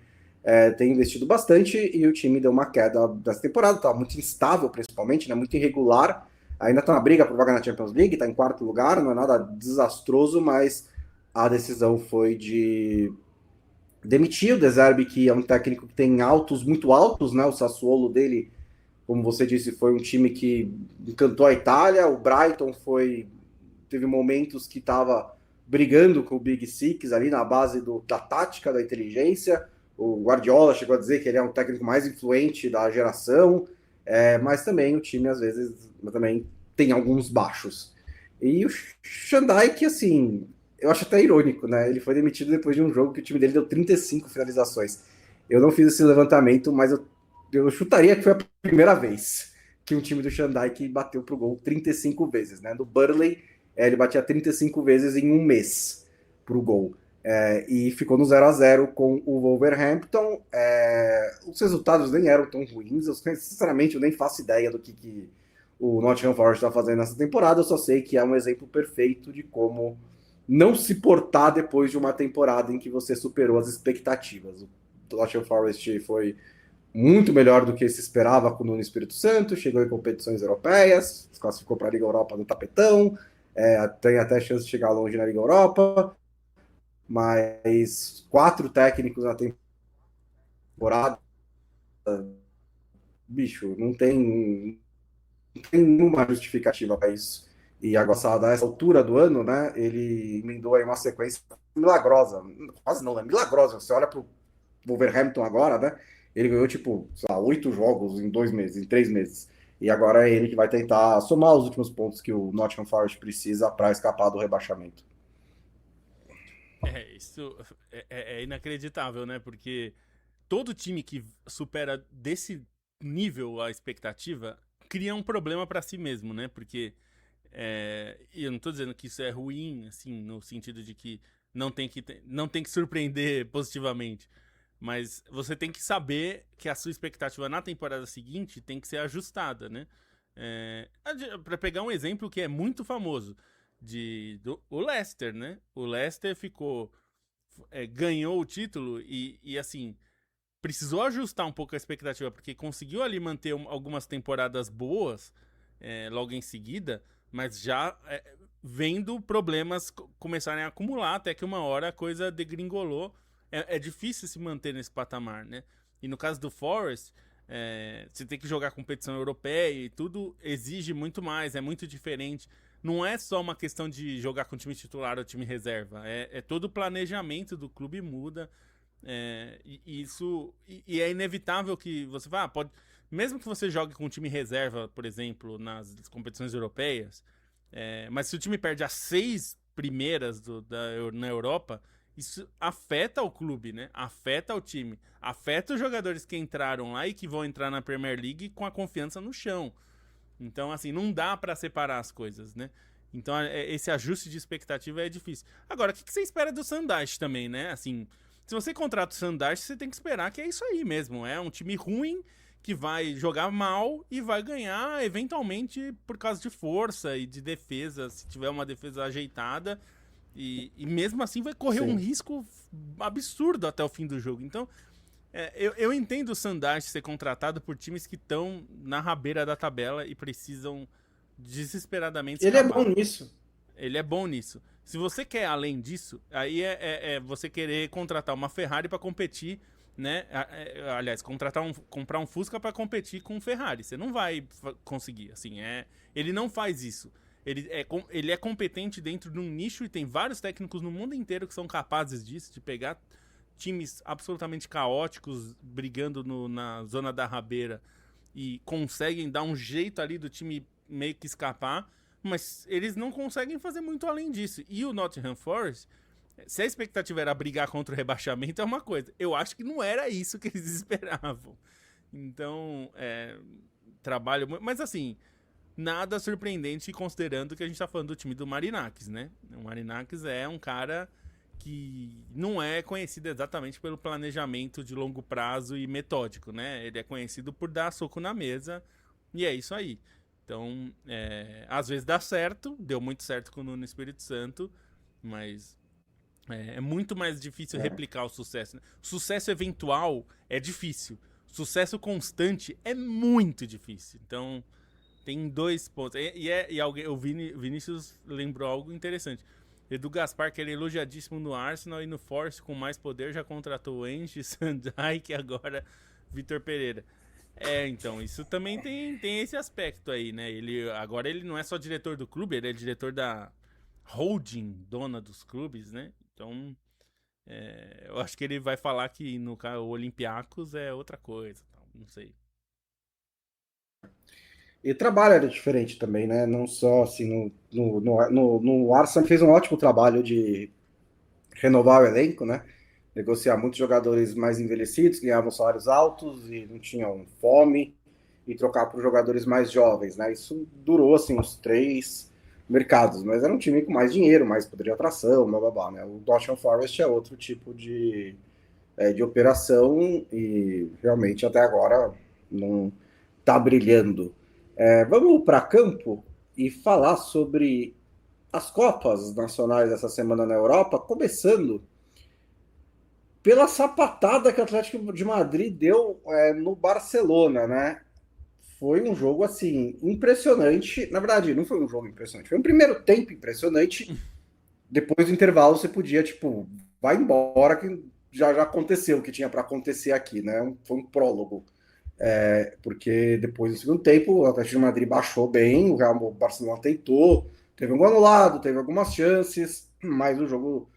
tem investido bastante, e o time deu uma queda dessa temporada, está muito instável principalmente, né? Muito irregular, ainda está na briga por vaga na Champions League, está em 4º lugar, não é nada desastroso, mas a decisão foi de demitir o De Zerbi, que é um técnico que tem altos, muito altos, né? O Sassuolo dele, como você disse, foi um time que encantou a Itália, o Brighton teve momentos que estava brigando com o Big Six ali na base da tática, da inteligência. O Guardiola chegou a dizer que ele é um técnico mais influente da geração, mas também o time às vezes também tem alguns baixos. E o Shandai, que assim, eu acho até irônico, né? Ele foi demitido depois de um jogo que o time dele deu 35 finalizações. Eu não fiz esse levantamento, mas eu chutaria que foi a primeira vez. que um time do Shandai que bateu pro gol 35 vezes, né? No Burnley, ele batia 35 vezes em um mês pro gol. E ficou no 0-0 com o Wolverhampton. Os resultados nem eram tão ruins. Sinceramente, eu nem faço ideia do que o Nottingham Forest está fazendo nessa temporada. Eu só sei que é um exemplo perfeito de como não se portar depois de uma temporada em que você superou as expectativas. O Nottingham Forest foi muito melhor do que se esperava com o Nuno Espírito Santo, chegou em competições europeias, se classificou para a Liga Europa no tapetão, tem até chance de chegar longe na Liga Europa, mas 4 técnicos na temporada, bicho, não tem nenhuma justificativa para isso. E agora, a essa altura do ano, né, ele emendou aí uma sequência milagrosa, quase não, é milagrosa. Você olha pro Wolverhampton agora, né, ele ganhou, tipo, sei lá, 8 jogos em 2 meses, em 3 meses. E agora é ele que vai tentar somar os últimos pontos que o Nottingham Forest precisa para escapar do rebaixamento. Isso é inacreditável, né? Porque todo time que supera desse nível a expectativa cria um problema pra si mesmo, né? Porque e eu não tô dizendo que isso é ruim, assim, no sentido de que não tem que surpreender positivamente. Mas você tem que saber que a sua expectativa na temporada seguinte tem que ser ajustada, né? Para pegar um exemplo que é muito famoso, o Leicester, né? O Leicester ganhou o título e assim, precisou ajustar um pouco a expectativa, porque conseguiu ali manter algumas temporadas boas logo em seguida, mas já vendo problemas começarem a acumular, até que uma hora a coisa degringolou. É difícil se manter nesse patamar, né? E no caso do Forest, você tem que jogar competição europeia e tudo exige muito mais, é muito diferente. Não é só uma questão de jogar com time titular ou time reserva, todo o planejamento do clube muda. E é inevitável que você vá, pode, mesmo que você jogue com um time reserva, por exemplo, nas competições europeias, mas se o time perde as 6 primeiras na Europa, isso afeta o clube, né? Afeta o time, afeta os jogadores que entraram lá e que vão entrar na Premier League com a confiança no chão. Então, assim, não dá pra separar as coisas, né? Então, esse ajuste de expectativa é difícil. Agora, o que você espera do Sandash também, né? Assim, se você contrata o Sandash, você tem que esperar que é isso aí mesmo. É um time ruim que vai jogar mal e vai ganhar, eventualmente, por causa de força e de defesa, se tiver uma defesa ajeitada. E mesmo assim vai correr um Sim. risco absurdo até o fim do jogo. Então, eu entendo o Sandash ser contratado por times que estão na rabeira da tabela e precisam desesperadamente Ele é bom escapar. nisso. Ele é bom nisso. Se você quer além disso, aí é você querer contratar uma Ferrari para competir, né? Aliás, comprar um Fusca para competir com um Ferrari. Você não vai conseguir. Assim, ele não faz isso. Ele é competente dentro de um nicho e tem vários técnicos no mundo inteiro que são capazes disso, de pegar times absolutamente caóticos brigando na zona da rabeira e conseguem dar um jeito ali do time meio que escapar, mas eles não conseguem fazer muito além disso. E o Nottingham Forest, se a expectativa era brigar contra o rebaixamento, é uma coisa. Eu acho que não era isso que eles esperavam. Então, trabalho muito. Mas assim, nada surpreendente considerando que a gente tá falando do time do Marinakis, né? O Marinakis é um cara que não é conhecido exatamente pelo planejamento de longo prazo e metódico, né? Ele é conhecido por dar soco na mesa e é isso aí. Então, às vezes dá certo, deu muito certo com o Nuno Espírito Santo, mas é muito mais difícil replicar o sucesso, né? Sucesso eventual é difícil, sucesso constante é muito difícil. Então, tem 2 pontos. O Vinícius lembrou algo interessante. Edu Gaspar, que era elogiadíssimo no Arsenal e no Force com mais poder, já contratou o Enche, Sandai, e agora Vitor Pereira. Então, isso também tem esse aspecto aí, né? Agora ele não é só diretor do clube, ele é diretor da holding, dona dos clubes, né? Então, eu acho que ele vai falar que no o Olympiacos é outra coisa, não sei. E o trabalho era diferente também, né? Não só assim, no Arsenal fez um ótimo trabalho de renovar o elenco, né? Negociar muitos jogadores mais envelhecidos, que ganhavam salários altos e não tinham fome. e trocar por jogadores mais jovens, né? Isso durou assim uns 3 mercados, mas era um time com mais dinheiro, mais poder de atração, blá blá blá, né? O Nottingham Forest é outro tipo de operação e realmente até agora não está brilhando. Vamos para campo e falar sobre as Copas Nacionais dessa semana na Europa, começando pela sapatada que o Atlético de Madrid deu no Barcelona, né? Foi um jogo assim impressionante. Na verdade, não foi um jogo impressionante, foi um primeiro tempo impressionante. Depois do intervalo, você podia, tipo, vai embora que já aconteceu o que tinha para acontecer aqui, né? Foi um prólogo. Porque depois do segundo tempo, o Atlético de Madrid baixou bem, o Barcelona tentou, teve um gol anulado, teve algumas chances, mas o jogo,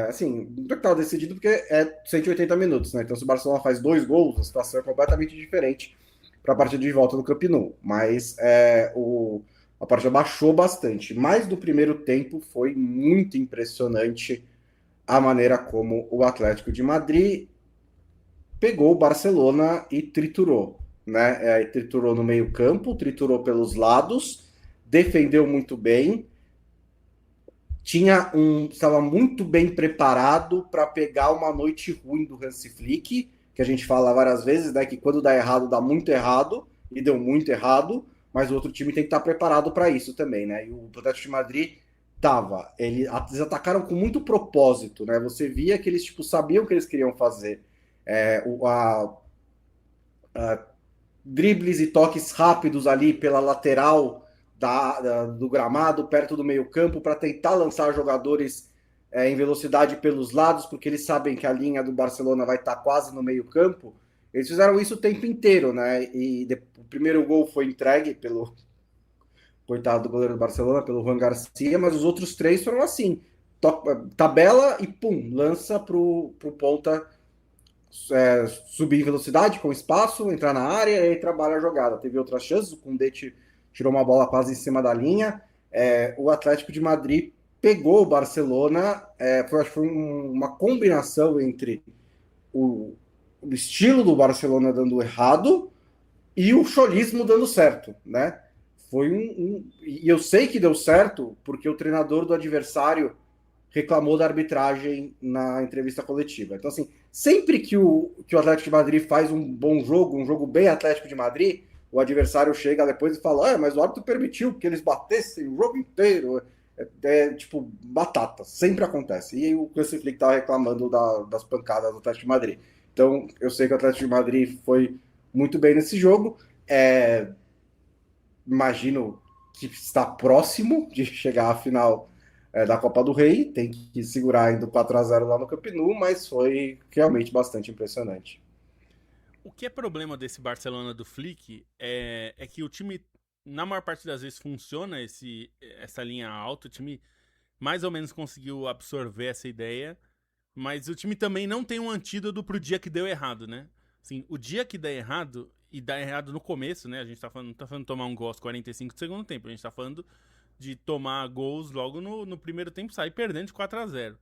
assim, não estava decidido porque é 180 minutos, né? Então, se o Barcelona faz 2 gols, a situação é completamente diferente para a partida de volta do Camp Nou. Mas a partida baixou bastante. Mas no primeiro tempo foi muito impressionante a maneira como o Atlético de Madrid pegou o Barcelona e triturou, né? Triturou no meio campo, triturou pelos lados, defendeu muito bem, estava muito bem preparado para pegar uma noite ruim do Hansi Flick, que a gente fala várias vezes, né? Que quando dá errado, dá muito errado, e deu muito errado, mas o outro time tem que estar preparado para isso também, né? E o Atlético de Madrid tava. Eles atacaram com muito propósito, né? Você via que eles tipo, sabiam o que eles queriam fazer. Dribles e toques rápidos ali pela lateral do gramado, perto do meio-campo, para tentar lançar jogadores em velocidade pelos lados, porque eles sabem que a linha do Barcelona vai estar quase no meio-campo. Eles fizeram isso o tempo inteiro, né? O primeiro gol foi entregue pelo coitado do goleiro do Barcelona, pelo Juan Garcia, mas os outros 3 foram assim: tabela e pum, lança pro ponta subir em velocidade com espaço, entrar na área e aí trabalha a jogada. Teve outras chances, o Koundé tirou uma bola quase em cima da linha. O Atlético de Madrid pegou o Barcelona, acho que foi uma combinação entre o estilo do Barcelona dando errado e o cholismo dando certo, né? E eu sei que deu certo porque o treinador do adversário reclamou da arbitragem na entrevista coletiva. Então, assim, sempre que o Atlético de Madrid faz um bom jogo, um jogo bem Atlético de Madrid, o adversário chega depois e fala: mas o árbitro permitiu que eles batessem o jogo inteiro. Tipo, batata, sempre acontece. E o Hansi Flick estava reclamando das pancadas do Atlético de Madrid. Então, eu sei que o Atlético de Madrid foi muito bem nesse jogo. Imagino que está próximo de chegar à final da Copa do Rei, tem que segurar ainda 4-0 lá no Camp Nou, mas foi realmente bastante impressionante. O que é problema desse Barcelona do Flick é que o time, na maior parte das vezes, funciona essa linha alta, o time mais ou menos conseguiu absorver essa ideia, mas o time também não tem um antídoto pro dia que deu errado, né? Assim, o dia que dá errado, e dá errado no começo, né? A gente não tá falando de tomar um gol aos 45 do segundo tempo, a gente tá falando de tomar gols logo no primeiro tempo, sair perdendo de 4-0.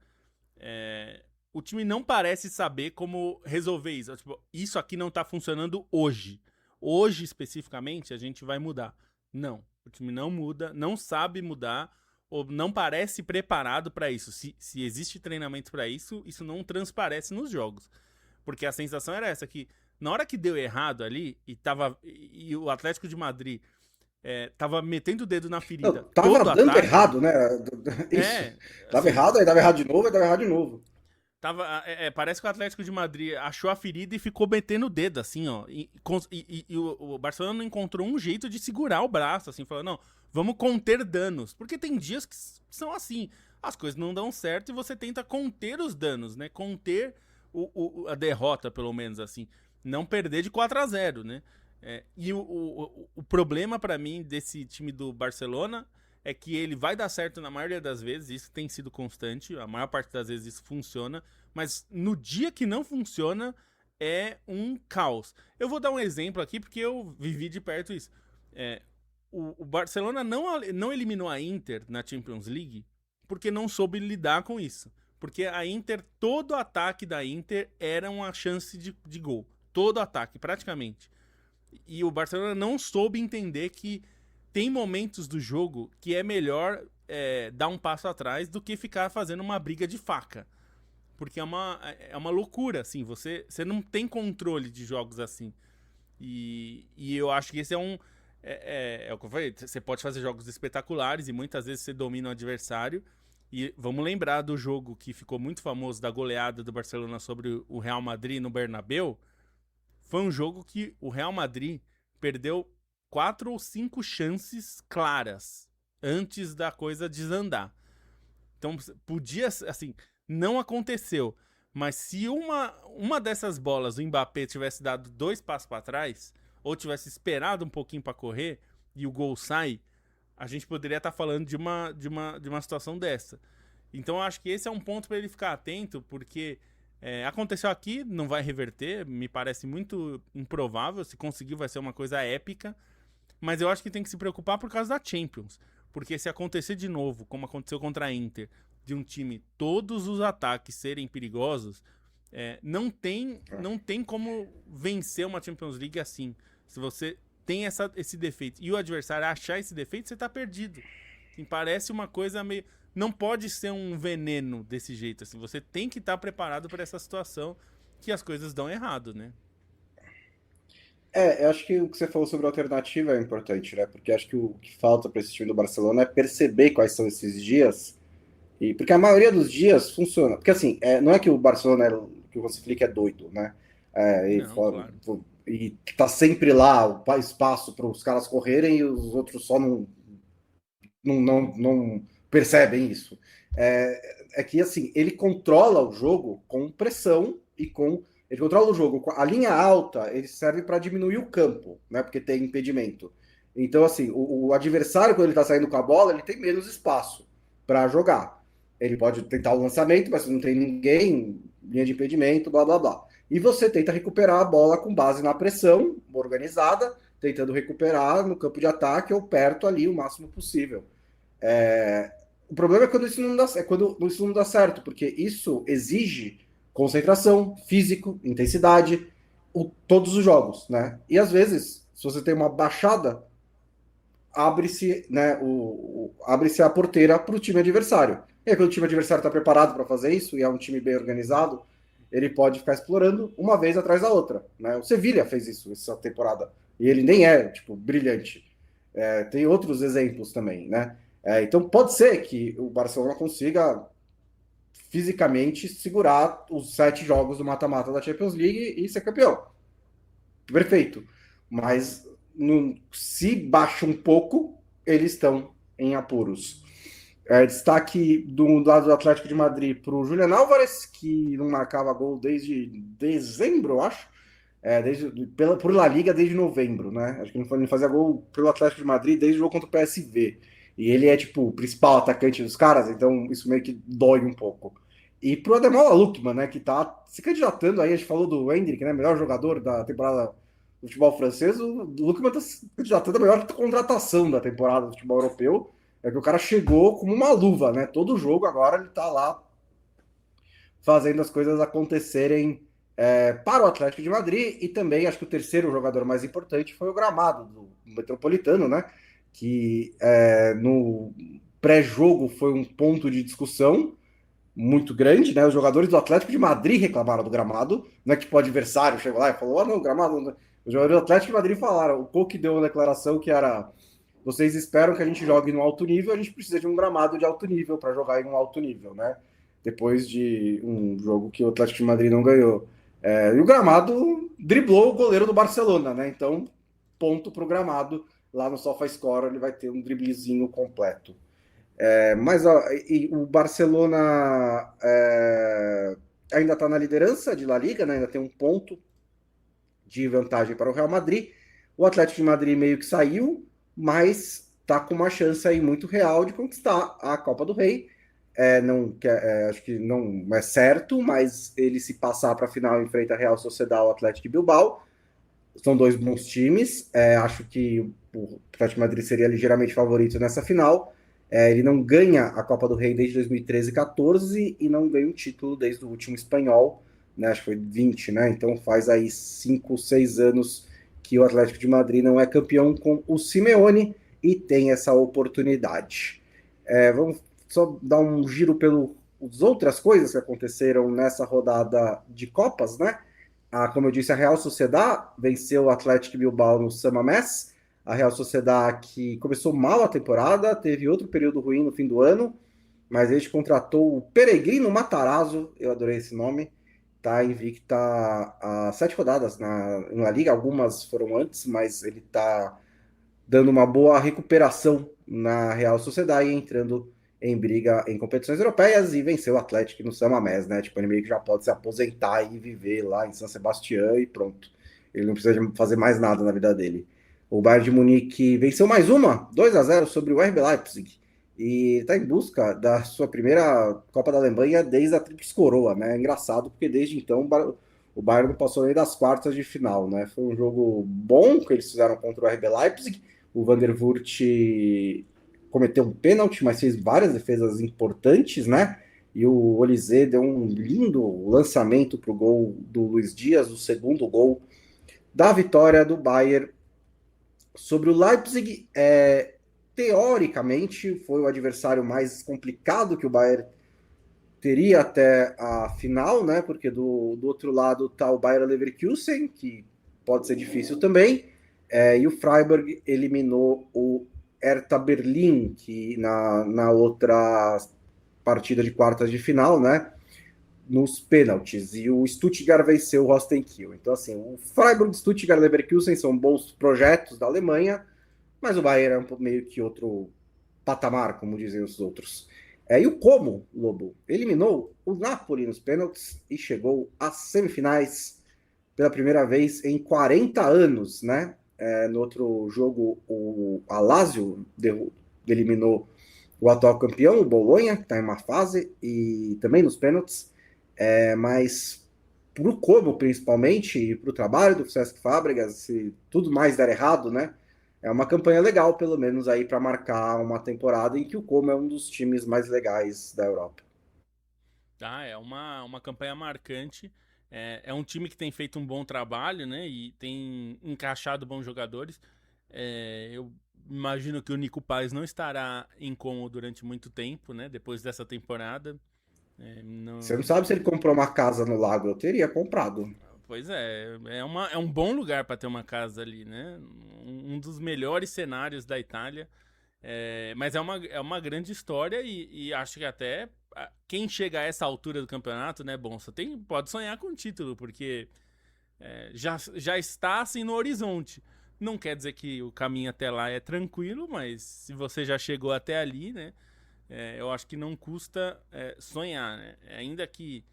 O time não parece saber como resolver isso. Tipo, isso aqui não tá funcionando hoje. Hoje, especificamente, a gente vai mudar. Não. O time não muda, não sabe mudar, ou não parece preparado para isso. Se existe treinamento para isso, isso não transparece nos jogos. Porque a sensação era essa, que na hora que deu errado ali, e o Atlético de Madrid tava metendo o dedo na ferida Não, tava todo dando ataque. errado, né? Isso. Dava Assim, errado, aí dava errado de novo, aí dava errado de novo. parece que o Atlético de Madrid achou a ferida e ficou metendo o dedo, assim, ó. E o Barcelona não encontrou um jeito de segurar o braço, assim, falando, não, vamos conter danos. Porque tem dias que são assim, as coisas não dão certo e você tenta conter os danos, né? Conter a derrota, pelo menos, assim. Não perder de 4-0, né? E o problema para mim desse time do Barcelona é que ele vai dar certo na maioria das vezes, isso tem sido constante, a maior parte das vezes isso funciona, mas no dia que não funciona é um caos. Eu vou dar um exemplo aqui porque eu vivi de perto isso. O Barcelona não eliminou a Inter na Champions League porque não soube lidar com isso. Porque a Inter, todo ataque da Inter era uma chance de gol. Todo ataque, praticamente. E o Barcelona não soube entender que tem momentos do jogo que é melhor dar um passo atrás do que ficar fazendo uma briga de faca. Porque é uma loucura, assim. Você não tem controle de jogos assim. E eu acho que esse é um. É o que eu falei. Você pode fazer jogos espetaculares e muitas vezes você domina o adversário. E vamos lembrar do jogo que ficou muito famoso da goleada do Barcelona sobre o Real Madrid no Bernabéu. Foi um jogo que o Real Madrid perdeu 4 ou 5 chances claras antes da coisa desandar. Então, podia, assim, não aconteceu. Mas se uma dessas bolas o Mbappé tivesse dado 2 passos para trás, ou tivesse esperado um pouquinho para correr e o gol sai, a gente poderia estar falando de uma situação dessa. Então, eu acho que esse é um ponto para ele ficar atento, porque aconteceu aqui, não vai reverter, me parece muito improvável. Se conseguir, vai ser uma coisa épica. Mas eu acho que tem que se preocupar por causa da Champions. Porque se acontecer de novo, como aconteceu contra a Inter, de um time todos os ataques serem perigosos, não tem como vencer uma Champions League assim. Se você tem esse defeito e o adversário achar esse defeito, você tá perdido. Assim, parece uma coisa meio... Não pode ser um veneno desse jeito. Assim. Você tem que estar preparado para essa situação que as coisas dão errado, né? Eu acho que o que você falou sobre a alternativa é importante, né? Porque acho que o que falta para esse time do Barcelona é perceber quais são esses dias. Porque a maioria dos dias funciona. Porque assim, não é que o Barcelona, que o Hansi Flick é doido, né? Não, claro. E tá sempre lá o espaço para os caras correrem e os outros só não percebem isso. É que assim, ele controla o jogo com pressão e com. Ele controla o jogo. A linha alta ele serve para diminuir o campo, né? Porque tem impedimento. Então, assim, o adversário, quando ele está saindo com a bola, ele tem menos espaço para jogar. Ele pode tentar o lançamento, mas se não tem ninguém, linha de impedimento, blá blá blá. E você tenta recuperar a bola com base na pressão organizada, tentando recuperar no campo de ataque ou perto ali o máximo possível. O problema é quando isso não dá, quando isso não dá certo, porque isso exige concentração, físico, intensidade, todos os jogos, né? E às vezes, se você tem uma baixada, abre-se, né, abre-se a porteira para o time adversário. E aí, quando o time adversário está preparado para fazer isso e é um time bem organizado, ele pode ficar explorando uma vez atrás da outra. Né? O Sevilha fez isso essa temporada e ele nem é tipo brilhante. Tem outros exemplos também, né? Então pode ser que o Barcelona consiga fisicamente segurar os 7 jogos do mata-mata da Champions League e ser campeão. Perfeito. Mas se baixa um pouco, eles estão em apuros. Destaque do lado do Atlético de Madrid para o Julian Álvares, que não marcava gol desde dezembro, eu acho. Por La Liga desde novembro, né? Acho que não fazia gol pelo Atlético de Madrid desde o jogo contra o PSV. E ele é, tipo, o principal atacante dos caras, então isso meio que dói um pouco. E pro Ademola Lookman, né, que tá se candidatando aí, a gente falou do Endrick, né, melhor jogador da temporada do futebol francês, o Lookman tá se candidatando a melhor contratação da temporada do futebol europeu. É que o cara chegou como uma luva, né? Todo jogo agora ele tá lá fazendo as coisas acontecerem para o Atlético de Madrid. E também acho que o terceiro jogador mais importante foi o gramado do Metropolitano, né? Que no pré-jogo foi um ponto de discussão muito grande, né? Os jogadores do Atlético de Madrid reclamaram do gramado, não é que tipo, o adversário chegou lá e falou: não, o gramado. Não. Os jogadores do Atlético de Madrid falaram, o Coque deu uma declaração que era: vocês esperam que a gente jogue no alto nível, a gente precisa de um gramado de alto nível para jogar em um alto nível, né? Depois de um jogo que o Atlético de Madrid não ganhou. E o gramado driblou o goleiro do Barcelona, né? Então, ponto para o gramado. Lá no SofaScore ele vai ter um driblezinho completo. Mas o Barcelona ainda está na liderança de La Liga, né? Ainda tem um ponto de vantagem para o Real Madrid. O Atlético de Madrid meio que saiu, mas está com uma chance aí muito real de conquistar a Copa do Rei. Acho que não é certo, mas ele se passar para a final enfrenta a Real Sociedad, o Atlético de Bilbao. São 2 bons times. Acho que o Atlético de Madrid seria ligeiramente favorito nessa final. Ele não ganha a Copa do Rei desde 2013 e 14 e não ganha um título desde o último espanhol, né? Acho que foi 20, né? Então faz aí 5, 6 anos que o Atlético de Madrid não é campeão com o Simeone e tem essa oportunidade. Vamos só dar um giro pelas outras coisas que aconteceram nessa rodada de Copas, né? Como eu disse, a Real Sociedad venceu o Atlético Bilbao no San Mamés. A Real Sociedad que começou mal a temporada, teve outro período ruim no fim do ano, mas ele contratou o Peregrino Matarazzo, eu adorei esse nome, tá invicta há 7 rodadas na La Liga, algumas foram antes, mas ele tá dando uma boa recuperação na Real Sociedad e entrando em briga em competições europeias e venceu o Atlético no San Mamés, né? Tipo, ele meio que já pode se aposentar e viver lá em San Sebastián e pronto. Ele não precisa fazer mais nada na vida dele. O Bayern de Munique venceu mais uma, 2-0 sobre o RB Leipzig e está em busca da sua primeira Copa da Alemanha desde a Tríplice Coroa, né? É engraçado porque desde então o Bayern não passou nem das quartas de final, né? Foi um jogo bom que eles fizeram contra o RB Leipzig. O Van der Voort cometeu um pênalti, mas fez várias defesas importantes, né? E o Olise deu um lindo lançamento para o gol do Luiz Dias, o segundo gol da vitória do Bayern sobre o Leipzig. Teoricamente, foi o adversário mais complicado que o Bayern teria até a final, né? Porque do outro lado está o Bayer Leverkusen, que pode ser difícil também. E o Freiburg eliminou o Hertha Berlim, que na outra partida de quartas de final, né? Nos pênaltis. E o Stuttgart venceu o Holstein Kiel. Então, assim, o Freiburg, Stuttgart e Leverkusen são bons projetos da Alemanha, mas o Bayern é meio que outro patamar, como dizem os outros. E o Como, Lobo, eliminou o Napoli nos pênaltis e chegou às semifinais pela primeira vez em 40 anos, né? No outro jogo, o Lazio eliminou o atual campeão, o Bolonha, que está em uma fase, e também nos pênaltis. Mas para o Como, principalmente, e para o trabalho do Cesc Fábregas, se tudo mais der errado, né? É uma campanha legal, pelo menos, aí para marcar uma temporada em que o Como é um dos times mais legais da Europa. É uma campanha marcante. É um time que tem feito um bom trabalho, né? E tem encaixado bons jogadores. Eu imagino que o Nico Paz não estará em Como durante muito tempo, né? Depois dessa temporada. Você não sabe se ele comprou uma casa no Lago, eu teria comprado. Pois é um bom lugar para ter uma casa ali, né? Um dos melhores cenários da Itália. Mas é uma grande história e acho que até quem chega a essa altura do campeonato, né, bom, pode sonhar com o título, porque já está assim no horizonte. Não quer dizer que o caminho até lá é tranquilo, mas se você já chegou até ali, né, eu acho que não custa sonhar, né? Ainda que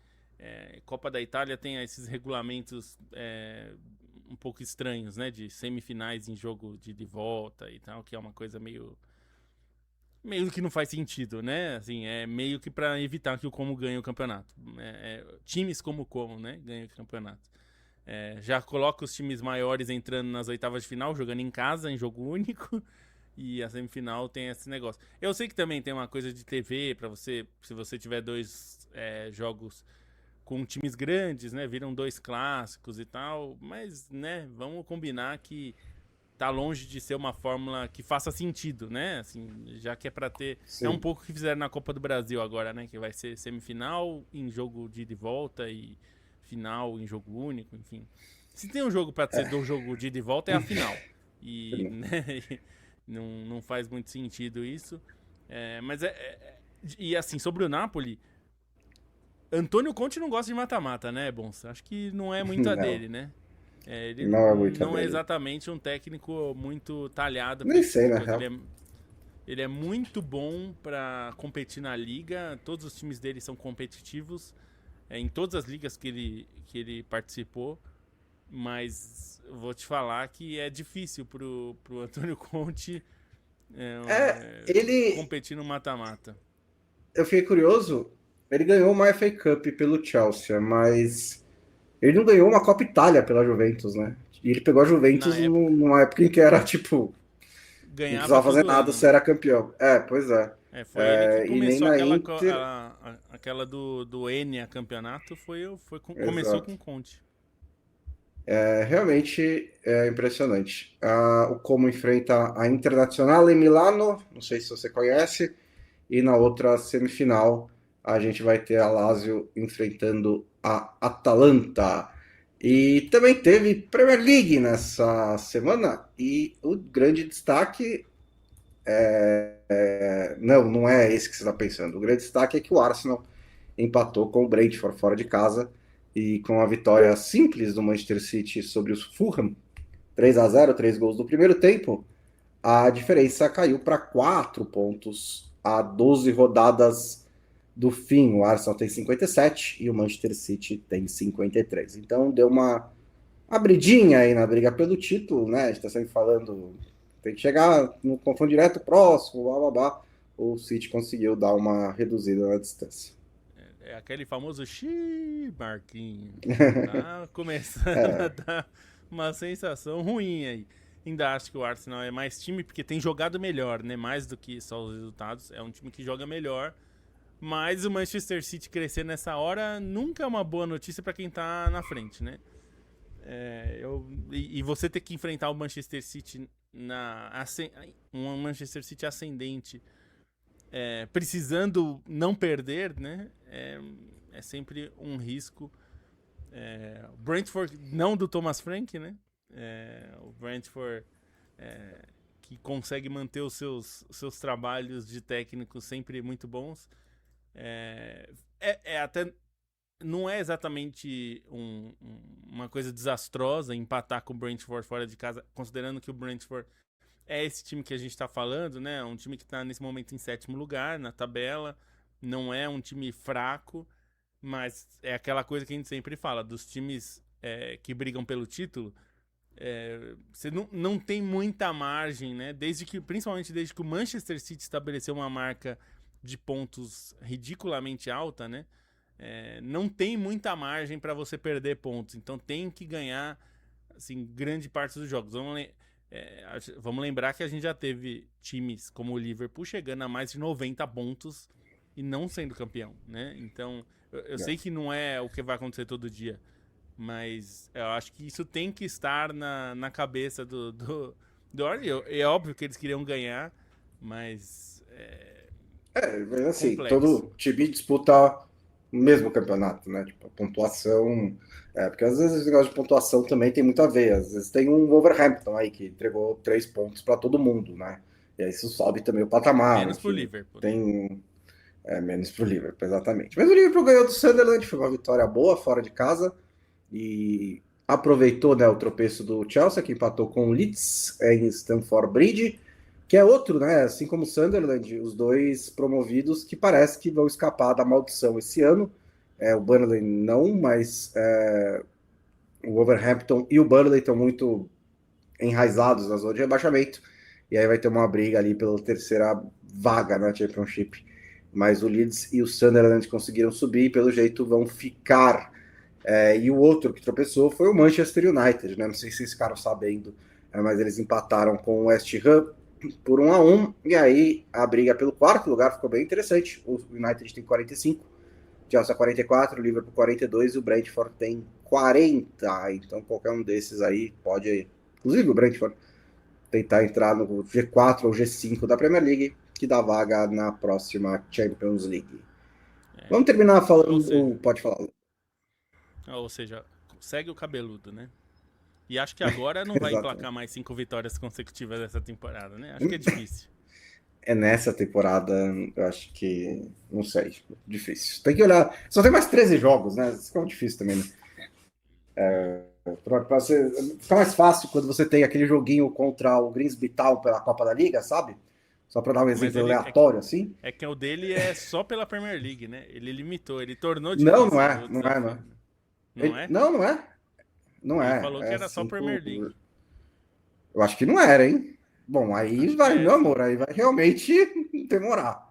Copa da Itália tenha esses regulamentos um pouco estranhos, né, de semifinais em jogo de volta e tal, que é uma coisa meio que não faz sentido, né? Assim, é meio que para evitar que o Como ganhe o campeonato. Times como o Como, né, ganham o campeonato. Já coloca os times maiores entrando nas oitavas de final, jogando em casa, em jogo único. E a semifinal tem esse negócio. Eu sei que também tem uma coisa de TV para você, se você tiver dois jogos com times grandes, né, viram dois clássicos e tal. Mas, né, vamos combinar que tá longe de ser uma fórmula que faça sentido, né? Assim, já que é pra ter... Sim. É um pouco o que fizeram na Copa do Brasil agora, né? Que vai ser semifinal em jogo de ida e volta e final em jogo único, enfim. Se tem um jogo pra ser do jogo de ida e volta, é a final. E, né, não faz muito sentido isso. Mas e assim, sobre o Napoli, Antônio Conte não gosta de mata-mata, né, Bonsa? Acho que não é muito a Não, dele, né? Ele não é muito não é dele. exatamente um técnico muito talhado para Nem esse tipo sei, de na coisa. real. Ele é muito bom para competir na liga. Todos os times dele são competitivos em todas as ligas que ele participou. Mas vou te falar que é difícil pro Antônio Conte Ele. competir no mata-mata. Eu fiquei curioso. Ele ganhou uma FA Cup pelo Chelsea, mas ele não ganhou uma Copa Itália pela Juventus, né? E ele pegou a Na Juventus época, numa época em que era tipo, não ganhava precisava fazer todo nada, ano, você né? era campeão. Pois é. Foi ele que E nem começou na Inter. aquela do Enia campeonato, começou Exato. com Conte. Realmente é impressionante. O Como enfrenta a Internazionale Milano, não sei se você conhece, e na outra semifinal a gente vai ter a Lazio enfrentando a Atalanta. E também teve Premier League nessa semana, e o grande destaque não é esse que você está pensando. O grande destaque é que o Arsenal empatou com o Brentford fora de casa e com a vitória simples do Manchester City sobre os Fulham, 3-0, 3 gols no primeiro tempo, a diferença caiu para 4 pontos a 12 rodadas do fim. O Arsenal tem 57 e o Manchester City tem 53. Então deu uma abridinha aí na briga pelo título, né? A gente está sempre falando, tem que chegar no confronto direto próximo, blá blá blá. O City conseguiu dar uma reduzida na distância. É aquele famoso xiii, Marquinhos. Tá começando a dar uma sensação ruim aí. Ainda acho que o Arsenal é mais time porque tem jogado melhor, né? Mais do que só os resultados. É um time que joga melhor. Mas o Manchester City crescer nessa hora nunca é uma boa notícia para quem tá na frente, né? E você ter que enfrentar o Manchester City um Manchester City ascendente, precisando não perder, né? É sempre um risco. O Brentford, não do Thomas Frank, né? O Brentford que consegue manter os seus trabalhos de técnico sempre muito bons. Até não é exatamente uma coisa desastrosa empatar com o Brentford fora de casa, considerando que o Brentford é esse time que a gente está falando, né? Um time que está nesse momento em 7º lugar na tabela, não é um time fraco, mas é aquela coisa que a gente sempre fala, dos times que brigam pelo título, você não tem muita margem, né? Principalmente desde que o Manchester City estabeleceu uma marca de pontos ridiculamente alta, né? Não tem muita margem para você perder pontos, então tem que ganhar assim, grande parte dos jogos. Vamos lembrar que a gente já teve times como o Liverpool chegando a mais de 90 pontos e não sendo campeão, né? Então, eu sei que não é o que vai acontecer todo dia, mas eu acho que isso tem que estar na cabeça do é óbvio que eles queriam ganhar, mas Mas assim, complexo. todo time disputa o mesmo campeonato, né? Tipo, a pontuação. Porque às vezes esse negócio de pontuação também tem muito a ver. Às vezes tem um Wolverhampton aí que entregou 3 pontos para todo mundo, né? E aí isso sobe também o patamar, Menos pro enfim. Liverpool, né? Tem. Menos pro Liverpool, exatamente. Mas o Liverpool ganhou do Sunderland, foi uma vitória boa fora de casa e aproveitou, né, o tropeço do Chelsea, que empatou com o Leeds em Stamford Bridge, que é outro, né, assim como o Sunderland, os dois promovidos que parece que vão escapar da maldição esse ano. O Burnley não, mas o Wolverhampton e o Burnley estão muito enraizados na zona de rebaixamento, e aí vai ter uma briga ali pela terceira vaga na Championship. Mas o Leeds e o Sunderland conseguiram subir e pelo jeito vão ficar. E o outro que tropeçou foi o Manchester United, né? Não sei se vocês ficaram sabendo, mas eles empataram com o West Ham por 1-1, e aí a briga pelo quarto lugar ficou bem interessante. O United tem 45, Chelsea 44, o Liverpool 42 e o Brentford tem 40. Então qualquer um desses aí pode, inclusive o Brentford, tentar entrar no G4 ou G5 da Premier League, que dá vaga na próxima Champions League. Vamos terminar falando. Pode falar. Ou seja, segue o cabeludo, né? E acho que agora não vai emplacar mais 5 vitórias consecutivas dessa temporada, né? Acho que é difícil. Nessa temporada, eu acho que. Não sei. Difícil. Tem que olhar. Só tem mais 13 jogos, né? Isso é difícil também, né? Fica mais fácil quando você tem aquele joguinho contra o Grimsby Town pela Copa da Liga, sabe? Só para dar um exemplo aleatório, assim. É que o dele é só pela Premier League, né? Ele limitou, ele tornou Não, difícil o não é, desafio. Não é? Não, não é. Não Ele é. falou que era só Premier League. Eu acho que não era, hein? Bom, aí Acho que vai, meu amor, aí vai realmente demorar.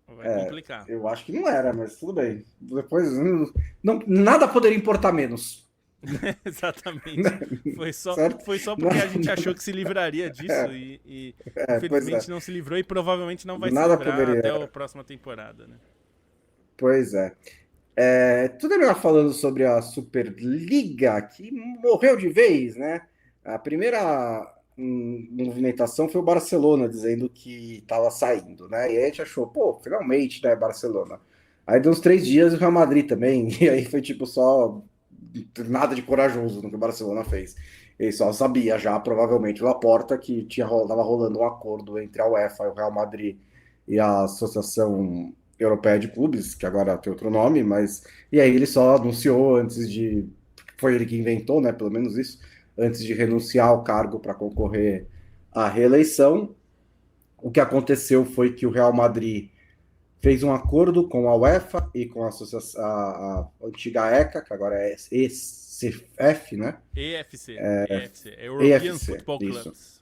Vai complicar. Eu acho que não era, mas tudo bem. Depois, nada poderia importar menos. Exatamente. Foi só porque a gente achou que se livraria disso e infelizmente não se livrou e provavelmente não vai se livrar até a próxima temporada, né? Pois é. Tudo melhor falando sobre a Superliga, que morreu de vez, né? A primeira movimentação foi o Barcelona dizendo que estava saindo, né? E aí a gente achou, pô, finalmente, né, Barcelona. Aí deu uns 3 dias o Real Madrid também, e aí foi tipo só nada de corajoso no que o Barcelona fez. Ele só sabia já, provavelmente, o Laporta, que tava rolando um acordo entre a UEFA, o Real Madrid e a Associação Europeia de Clubes, que agora tem outro nome, mas. E aí ele só anunciou antes de. Foi ele que inventou, né? Pelo menos isso, antes de renunciar ao cargo para concorrer à reeleição. O que aconteceu foi que o Real Madrid fez um acordo com a UEFA e com a, associação, a antiga ECA, que agora é ECF, né? EFC, European EFC, Football isso. Clubs.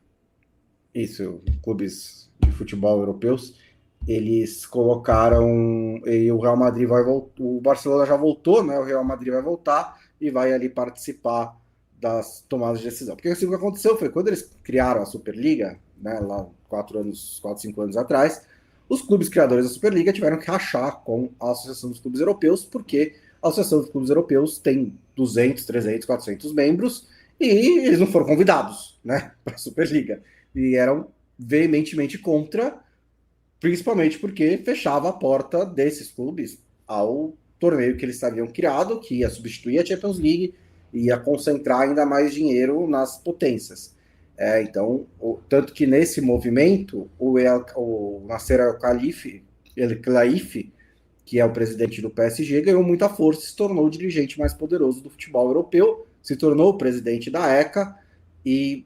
Isso, clubes de futebol europeus. Eles colocaram. E o Real Madrid vai voltar. O Barcelona já voltou, né? O Real Madrid vai voltar e vai ali participar das tomadas de decisão. Porque assim, o que aconteceu foi quando eles criaram a Superliga, né, lá 4, 5 anos atrás, os clubes criadores da Superliga tiveram que rachar com a Associação dos Clubes Europeus, porque a Associação dos Clubes Europeus tem 200, 300, 400 membros e eles não foram convidados, né, para a Superliga. E eram veementemente contra, principalmente porque fechava a porta desses clubes ao torneio que eles haviam criado, que ia substituir a Champions League, ia concentrar ainda mais dinheiro nas potências. Então, tanto que nesse movimento, o Nasser Al-Khelaifi, que é o presidente do PSG, ganhou muita força e se tornou o dirigente mais poderoso do futebol europeu, se tornou o presidente da ECA e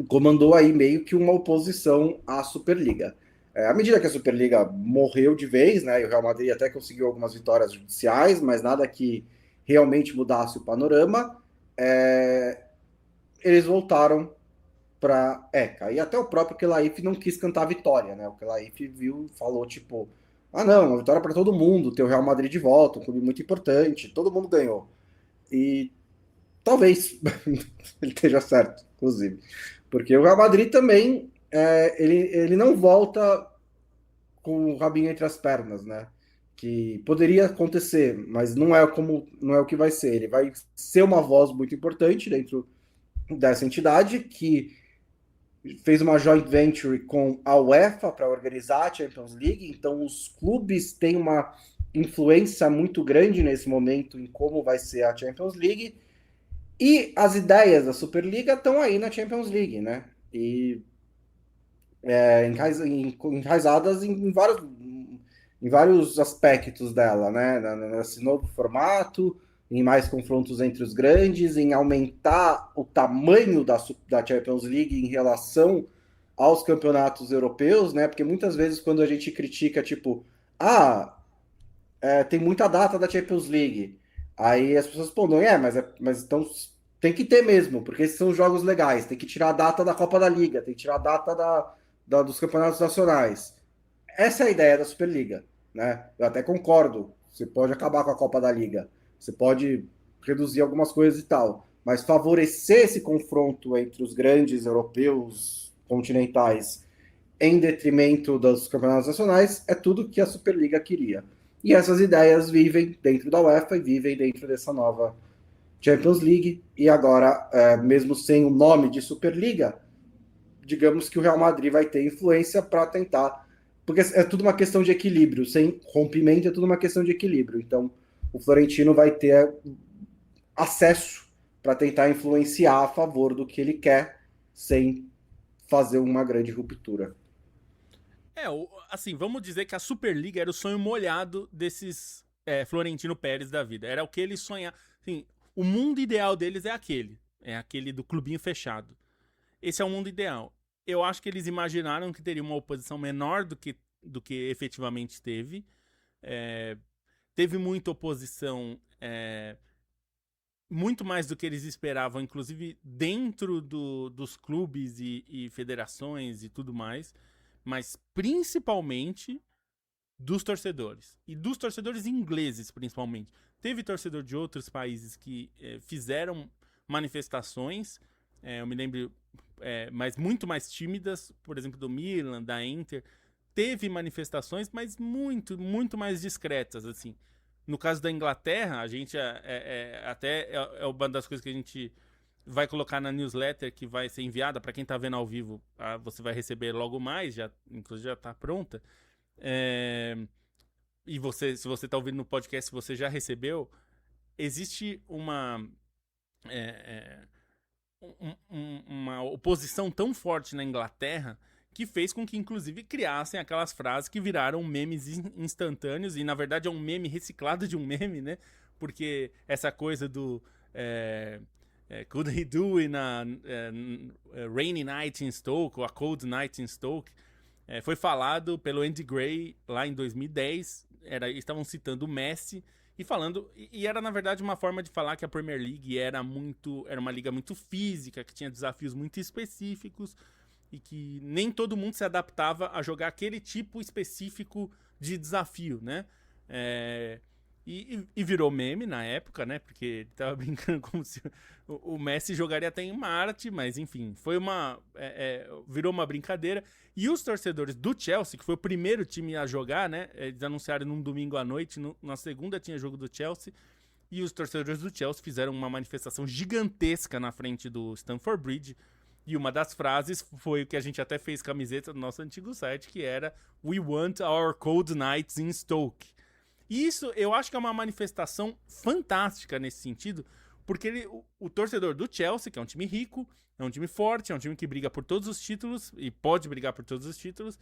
comandou aí meio que uma oposição à Superliga. À medida que a Superliga morreu de vez, né, e o Real Madrid até conseguiu algumas vitórias judiciais, mas nada que realmente mudasse o panorama, eles voltaram para ECA. E até o próprio Kelaif não quis cantar a vitória, né? O Kelaif viu, falou tipo, ah não, uma vitória para todo mundo, ter o Real Madrid de volta, um clube muito importante, todo mundo ganhou. E talvez ele esteja certo, inclusive. Porque o Real Madrid também, ele não volta com o rabinho entre as pernas, né? Que poderia acontecer, mas não é o que vai ser. Ele vai ser uma voz muito importante dentro dessa entidade que fez uma joint venture com a UEFA para organizar a Champions League. Então os clubes têm uma influência muito grande nesse momento em como vai ser a Champions League. E as ideias da Superliga estão aí na Champions League, né? E enraizadas em vários aspectos dela, né? Nesse novo formato, em mais confrontos entre os grandes, em aumentar o tamanho da Champions League em relação aos campeonatos europeus, né? Porque muitas vezes quando a gente critica, tipo, tem muita data da Champions League, aí as pessoas respondem, mas então tem que ter mesmo, porque esses são os jogos legais, tem que tirar a data da Copa da Liga, tem que tirar a data dos campeonatos nacionais. Essa é a ideia da Superliga, né? Eu até concordo. Você pode acabar com a Copa da Liga, você pode reduzir algumas coisas e tal, mas favorecer esse confronto entre os grandes europeus continentais em detrimento dos campeonatos nacionais é tudo que a Superliga queria. E essas ideias vivem dentro da UEFA e vivem dentro dessa nova Champions League. E agora, mesmo sem o nome de Superliga, digamos que o Real Madrid vai ter influência para tentar. Porque é tudo uma questão de equilíbrio. Sem rompimento, é tudo uma questão de equilíbrio. Então, o Florentino vai ter acesso para tentar influenciar a favor do que ele quer, sem fazer uma grande ruptura. Assim, vamos dizer que a Superliga era o sonho molhado desses Florentino Pérez da vida. Era o que eles sonhavam. Assim, o mundo ideal deles é aquele. É aquele do clubinho fechado. Esse é o mundo ideal. Eu acho que eles imaginaram que teria uma oposição menor do que efetivamente teve. Teve muita oposição, muito mais do que eles esperavam, inclusive dentro dos clubes e federações e tudo mais, mas principalmente dos torcedores. E dos torcedores ingleses, principalmente. Teve torcedor de outros países que fizeram manifestações, eu me lembro, mas muito mais tímidas, por exemplo, do Milan, da Inter. Teve manifestações, mas muito, muito mais discretas, assim. No caso da Inglaterra, a gente até é uma das coisas que a gente vai colocar na newsletter que vai ser enviada para quem está vendo ao vivo. Você vai receber logo mais, inclusive já está pronta. E você, se você está ouvindo no podcast, você já recebeu. Existe uma oposição tão forte na Inglaterra que fez com que, inclusive, criassem aquelas frases que viraram memes instantâneos, e, na verdade, é um meme reciclado de um meme, né? Porque essa coisa do... could he do in a rainy night in Stoke, ou a cold night in Stoke, foi falado pelo Andy Gray lá em 2010, estavam citando o Messi, e falando, e era na verdade uma forma de falar que a Premier League era uma liga muito física, que tinha desafios muito específicos, e que nem todo mundo se adaptava a jogar aquele tipo específico de desafio, né? E virou meme na época, né? Porque ele tava brincando como se o Messi jogaria até em Marte, mas enfim, virou uma brincadeira. E os torcedores do Chelsea, que foi o primeiro time a jogar, né? Eles anunciaram num domingo à noite, na segunda tinha jogo do Chelsea, e os torcedores do Chelsea fizeram uma manifestação gigantesca na frente do Stamford Bridge. E uma das frases foi o que a gente até fez camiseta do nosso antigo site, que era "We want our cold nights in Stoke". E isso eu acho que é uma manifestação fantástica nesse sentido, porque o torcedor do Chelsea, que é um time rico, é um time forte, é um time que briga por todos os títulos, e pode brigar por todos os títulos,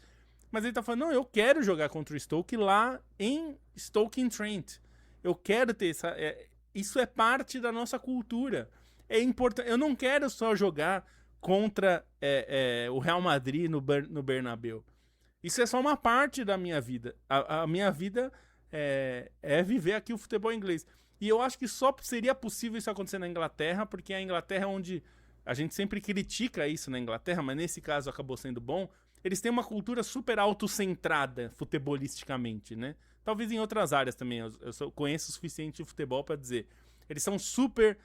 mas ele tá falando, não, eu quero jogar contra o Stoke lá em Stoke-on-Trent. Eu quero ter isso é parte da nossa cultura. É importante. Eu não quero só jogar contra o Real Madrid no Bernabéu. Isso é só uma parte da minha vida. A minha vida é viver aqui o futebol inglês. E eu acho que só seria possível isso acontecer na Inglaterra, porque a Inglaterra é onde a gente sempre critica isso na Inglaterra, mas nesse caso acabou sendo bom. Eles têm uma cultura super autocentrada futebolisticamente, né? Talvez em outras áreas também. Eu conheço o suficiente de futebol para dizer. Eles são super...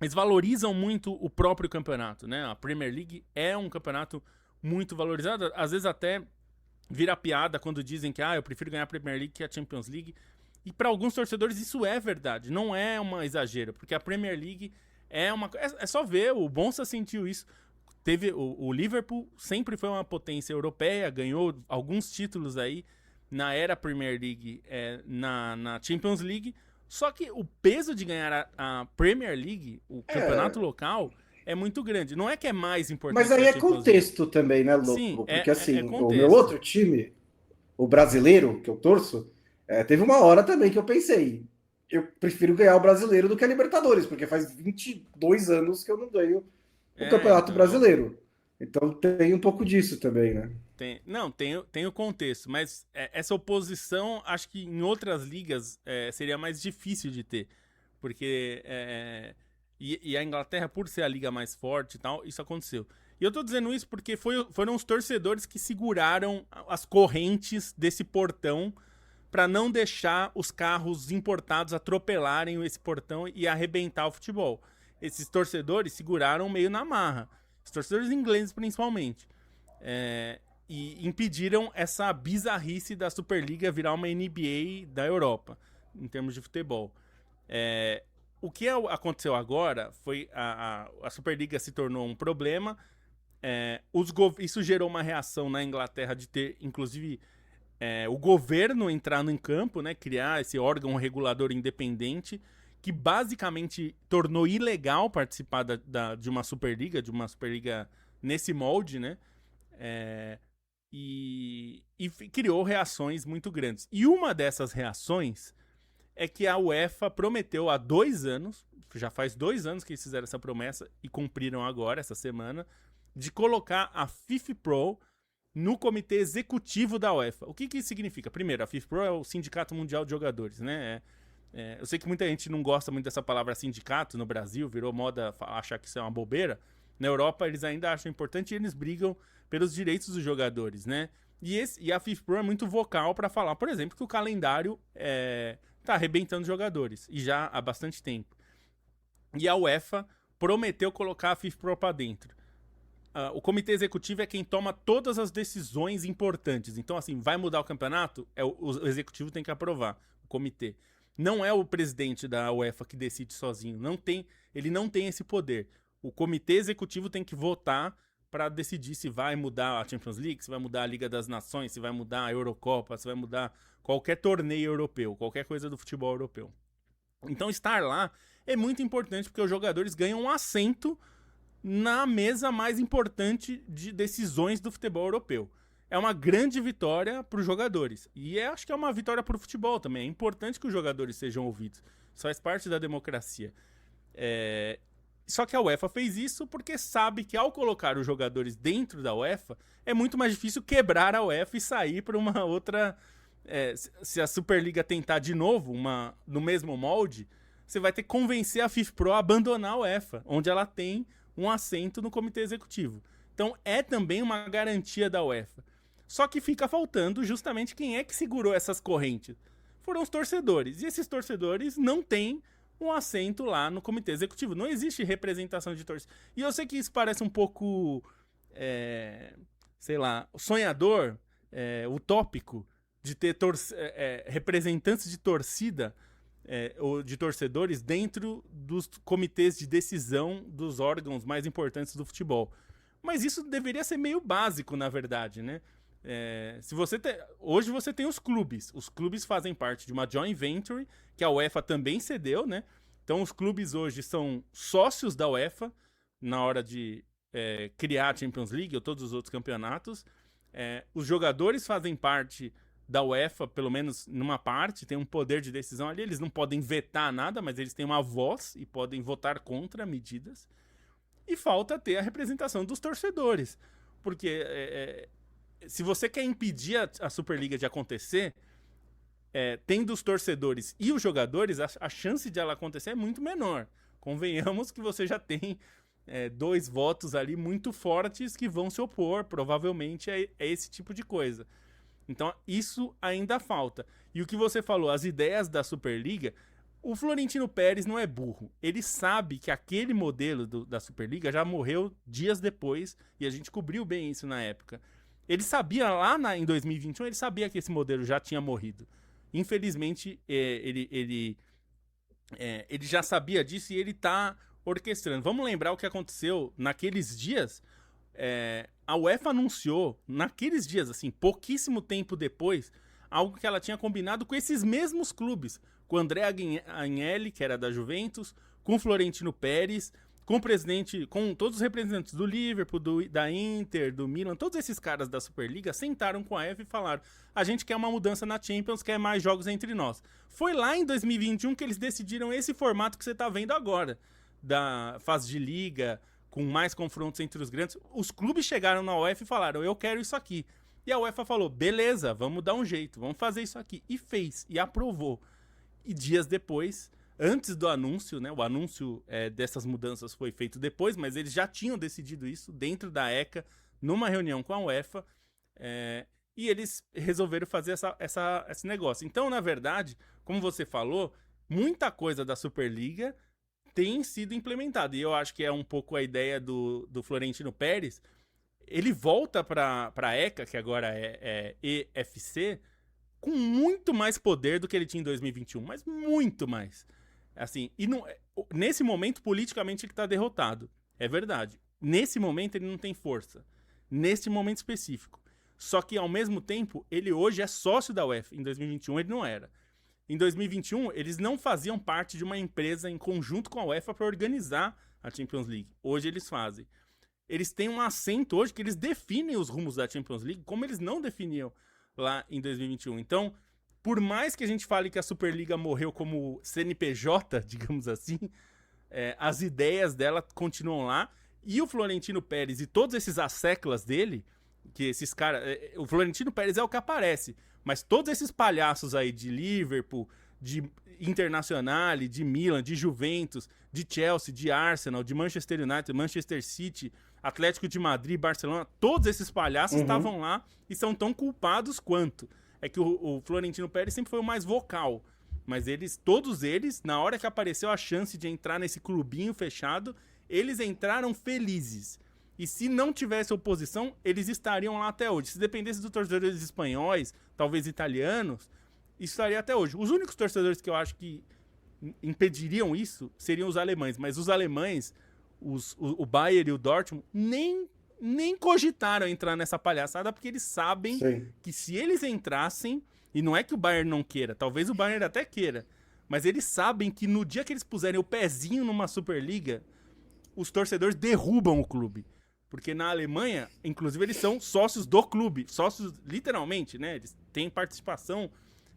eles valorizam muito o próprio campeonato, né? A Premier League é um campeonato muito valorizado. Às vezes até vira piada quando dizem que eu prefiro ganhar a Premier League que a Champions League. E para alguns torcedores isso é verdade, não é um exagero, porque a Premier League é só ver, o Bonsa sentiu isso. Teve o Liverpool sempre foi uma potência europeia, ganhou alguns títulos aí na era Premier League, na Champions League. Só que o peso de ganhar a Premier League, o campeonato local, é muito grande. Não é que é mais importante. Mas aí é contexto também, né, Lobo? Sim, porque assim, contexto. O meu outro time, o brasileiro, que eu torço, teve uma hora também que eu pensei, eu prefiro ganhar o brasileiro do que a Libertadores, porque faz 22 anos que eu não ganho o Campeonato Brasileiro. Então tem um pouco disso também, né? Tem o contexto, mas essa oposição, acho que em outras ligas seria mais difícil de ter, porque e a Inglaterra, por ser a liga mais forte e tal, isso aconteceu. E eu tô dizendo isso porque foram os torcedores que seguraram as correntes desse portão para não deixar os carros importados atropelarem esse portão e arrebentar o futebol. Esses torcedores seguraram meio na marra, os torcedores ingleses principalmente. E impediram essa bizarrice da Superliga virar uma NBA da Europa, em termos de futebol. O que aconteceu agora foi a Superliga se tornou um problema. Isso gerou uma reação na Inglaterra de ter, inclusive, o governo entrar em campo, né, criar esse órgão regulador independente, que basicamente tornou ilegal participar de uma Superliga nesse molde, né? E criou reações muito grandes. E uma dessas reações é que a UEFA prometeu há 2 anos, já faz 2 anos que eles fizeram essa promessa e cumpriram agora, essa semana, de colocar a FIFPro no comitê executivo da UEFA. O que isso significa? Primeiro, a FIFPro é o Sindicato Mundial de Jogadores, né? Eu sei que muita gente não gosta muito dessa palavra sindicato no Brasil, virou moda achar que isso é uma bobeira. Na Europa eles ainda acham importante e eles brigam pelos direitos dos jogadores, né? E a FIFPro é muito vocal para falar, por exemplo, que o calendário tá arrebentando jogadores, e já há bastante tempo. E a UEFA prometeu colocar a FIFPro para dentro. o comitê executivo é quem toma todas as decisões importantes. Então, assim, vai mudar o campeonato? O executivo tem que aprovar, o comitê. Não é o presidente da UEFA que decide sozinho. Ele não tem esse poder. O comitê executivo tem que votar para decidir se vai mudar a Champions League, se vai mudar a Liga das Nações, se vai mudar a Eurocopa, se vai mudar qualquer torneio europeu, qualquer coisa do futebol europeu. Então, estar lá é muito importante porque os jogadores ganham um assento na mesa mais importante de decisões do futebol europeu. É uma grande vitória para os jogadores. E acho que é uma vitória para o futebol também. É importante que os jogadores sejam ouvidos. Isso faz parte da democracia. Só que a UEFA fez isso porque sabe que ao colocar os jogadores dentro da UEFA, é muito mais difícil quebrar a UEFA e sair para uma outra... se a Superliga tentar de novo, no mesmo molde, você vai ter que convencer a FIFPro a abandonar a UEFA, onde ela tem um assento no comitê executivo. Então é também uma garantia da UEFA. Só que fica faltando justamente quem é que segurou essas correntes. Foram os torcedores. E esses torcedores não têm um assento lá no comitê executivo. Não existe representação de torcedores. E eu sei que isso parece um pouco, sei lá, sonhador, utópico, de ter representantes de torcida ou de torcedores dentro dos comitês de decisão dos órgãos mais importantes do futebol. Mas isso deveria ser meio básico, na verdade, né? Hoje você tem os clubes. Os clubes fazem parte de uma joint venture, que a UEFA também cedeu, né? Então os clubes hoje são sócios da UEFA na hora de criar a Champions League ou todos os outros campeonatos. Os jogadores fazem parte da UEFA, pelo menos numa parte, tem um poder de decisão ali. Eles não podem vetar nada, mas eles têm uma voz e podem votar contra medidas. E falta ter a representação dos torcedores. Porque se você quer impedir a Superliga de acontecer, tendo os torcedores e os jogadores, a chance de ela acontecer é muito menor. Convenhamos que você já tem 2 votos ali muito fortes que vão se opor, provavelmente, a esse tipo de coisa. Então, isso ainda falta. E o que você falou, as ideias da Superliga, o Florentino Pérez não é burro. Ele sabe que aquele modelo da Superliga já morreu dias depois, e a gente cobriu bem isso na época. Ele sabia lá em 2021, ele sabia que esse modelo já tinha morrido. Infelizmente, ele já sabia disso e ele está orquestrando. Vamos lembrar o que aconteceu naqueles dias. A UEFA anunciou, naqueles dias, assim, pouquíssimo tempo depois, algo que ela tinha combinado com esses mesmos clubes. Com o André Agnelli, que era da Juventus, com o Florentino Pérez, com todos os representantes do Liverpool, da Inter, do Milan, todos esses caras da Superliga sentaram com a UEFA e falaram: a gente quer uma mudança na Champions, quer mais jogos entre nós. Foi lá em 2021 que eles decidiram esse formato que você está vendo agora, da fase de liga, com mais confrontos entre os grandes. Os clubes chegaram na UEFA e falaram: eu quero isso aqui. E a UEFA falou: beleza, vamos dar um jeito, vamos fazer isso aqui. E fez, e aprovou. E dias depois, antes do anúncio, né, o anúncio dessas mudanças foi feito depois, mas eles já tinham decidido isso dentro da ECA, numa reunião com a UEFA, e eles resolveram fazer esse negócio. Então, na verdade, como você falou, muita coisa da Superliga tem sido implementada. E eu acho que é um pouco a ideia do Florentino Pérez. Ele volta para a ECA, que agora é EFC, com muito mais poder do que ele tinha em 2021, mas muito mais. Assim, e nesse momento, politicamente, ele está derrotado. É verdade. Nesse momento, ele não tem força. Neste momento específico. Só que, ao mesmo tempo, ele hoje é sócio da UEFA. Em 2021, ele não era. Em 2021, eles não faziam parte de uma empresa em conjunto com a UEFA para organizar a Champions League. Hoje eles fazem. Eles têm um assento hoje que eles definem os rumos da Champions League como eles não definiam lá em 2021. Então, por mais que a gente fale que a Superliga morreu como CNPJ, digamos assim, as ideias dela continuam lá. E o Florentino Pérez e todos esses asseclas dele, que esses caras... o Florentino Pérez é o que aparece, mas todos esses palhaços aí de Liverpool, de Internacional, de Milan, de Juventus, de Chelsea, de Arsenal, de Manchester United, Manchester City, Atlético de Madrid, Barcelona, todos esses palhaços estavam lá e são tão culpados quanto. É que o Florentino Pérez sempre foi o mais vocal, mas todos eles, na hora que apareceu a chance de entrar nesse clubinho fechado, eles entraram felizes. E se não tivesse oposição, eles estariam lá até hoje. Se dependesse dos torcedores espanhóis, talvez italianos, estaria até hoje. Os únicos torcedores que eu acho que impediriam isso seriam os alemães. Mas os alemães, o Bayern e o Dortmund, nem cogitaram entrar nessa palhaçada, porque eles sabem que se eles entrassem, e não é que o Bayern não queira, talvez o Bayern até queira, mas eles sabem que no dia que eles puserem o pezinho numa Superliga, os torcedores derrubam o clube. Porque na Alemanha, inclusive, eles são sócios do clube. Sócios, literalmente, né? Eles têm participação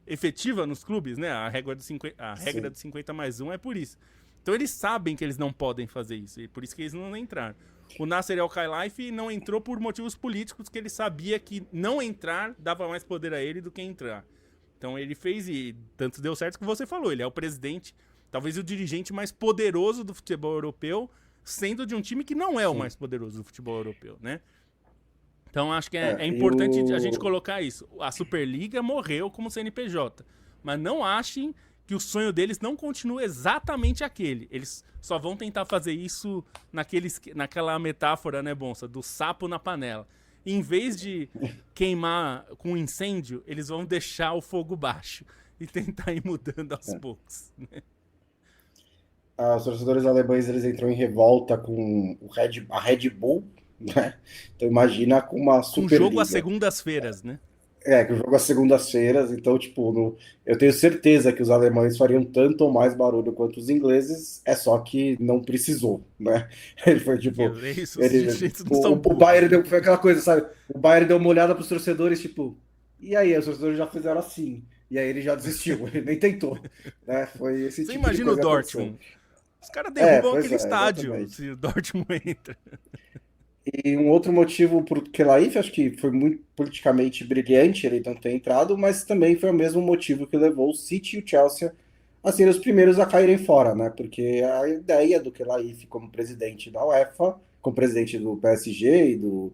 efetiva nos clubes, né? A regra do 50+1 é por isso. Então eles sabem que eles não podem fazer isso. E por isso que eles não entraram. O Nasser El-Khelaifi não entrou por motivos políticos, que ele sabia que não entrar dava mais poder a ele do que entrar. Então ele fez, e tanto deu certo que você falou. Ele é o presidente, talvez o dirigente mais poderoso do futebol europeu, sendo de um time que não é o mais poderoso do futebol europeu, né? Então acho que é importante a gente colocar isso. A Superliga morreu como CNPJ, mas não achem que o sonho deles não continua exatamente aquele. Eles só vão tentar fazer isso naquela metáfora, né, Bonsa, do sapo na panela. Em vez de queimar com incêndio, eles vão deixar o fogo baixo e tentar ir mudando aos poucos, né? Os torcedores alemães, eles entram em revolta com a Red Bull, né? Então imagina com uma Superliga. Com jogo às segundas-feiras, né? Que o jogo às segundas-feiras, então, tipo, eu tenho certeza que os alemães fariam tanto ou mais barulho quanto os ingleses, é só que não precisou, né? Ele foi tipo. O Bayern foi aquela coisa, sabe? O Bayern deu uma olhada pros torcedores, tipo, e aí, os torcedores já fizeram assim. E aí ele já desistiu, ele nem tentou. Né? Foi esse tipo de coisa. Você imagina o Dortmund. Os caras derrubam aquele estádio, exatamente, se o Dortmund entra. E um outro motivo por Khelaifi, acho que foi muito politicamente brilhante ele não ter entrado, mas também foi o mesmo motivo que levou o City e o Chelsea a serem os primeiros a caírem fora, né? Porque a ideia do Khelaifi como presidente da UEFA, como presidente do PSG e do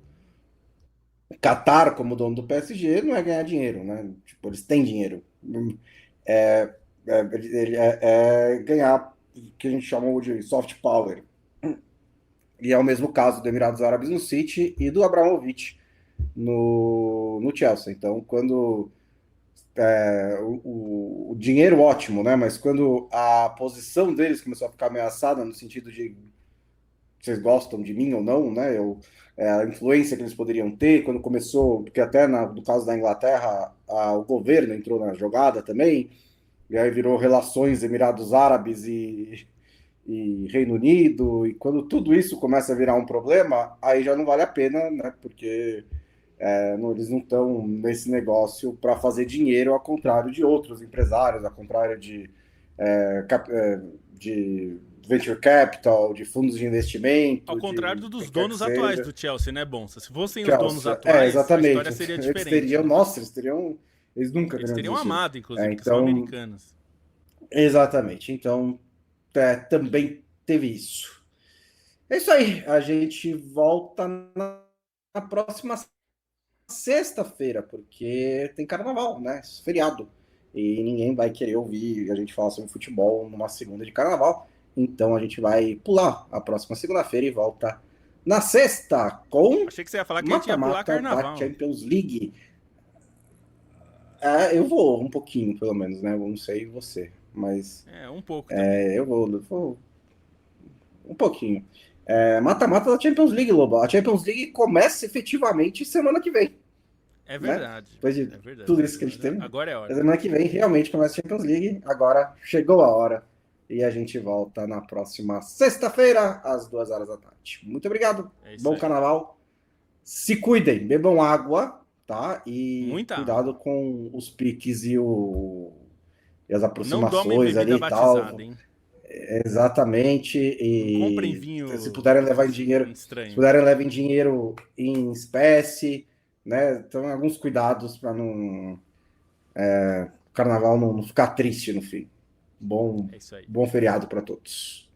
Qatar como dono do PSG, não é ganhar dinheiro, né? Tipo, eles têm dinheiro. É ganhar o que a gente chamou de soft power. E é o mesmo caso do Emirados Árabes no City e do Abramovich no Chelsea. Então, quando o dinheiro ótimo, né? Mas quando a posição deles começou a ficar ameaçada no sentido de vocês gostam de mim ou não, né? A influência que eles poderiam ter, quando começou, porque até no caso da Inglaterra, o governo entrou na jogada também, e aí virou relações Emirados Árabes e Reino Unido, e quando tudo isso começa a virar um problema, aí já não vale a pena, né? Porque eles não estão nesse negócio para fazer dinheiro, ao contrário de outros empresários, ao contrário de venture capital, de fundos de investimento. Ao contrário dos donos atuais do Chelsea, né, Bonsa? Se fossem os donos atuais, exatamente, a história seria diferente. Eles nunca teriam amado, inclusive, porque então, são americanos. Exatamente. Então, também teve isso. É isso aí. A gente volta na próxima sexta-feira, porque tem carnaval, né? Feriado. E ninguém vai querer ouvir a gente falar sobre futebol numa segunda de carnaval. Então a gente vai pular a próxima segunda-feira e volta na sexta com Achei que você ia falar que a gente ia pular carnaval da Champions League. Eu vou um pouquinho, pelo menos, né? Eu não sei você, mas... um pouco eu vou um pouquinho. Mata-mata da Champions League, Lobo. A Champions League começa efetivamente semana que vem. É verdade. Né? Depois de tudo isso que a gente tem. Agora é hora. Semana que vem realmente começa a Champions League. Agora chegou a hora. E a gente volta na próxima sexta-feira, às 2 horas da tarde. Muito obrigado. Bom carnaval. Se cuidem, bebam água, tá? E muita cuidado água. Com os piques e as aproximações não tomem bebida ali e batizada, tal. Hein? Exatamente. E não comprem vinho. Se puderem levar em dinheiro, levem dinheiro em espécie, né? Então, alguns cuidados para o carnaval não ficar triste no fim. Bom feriado para todos.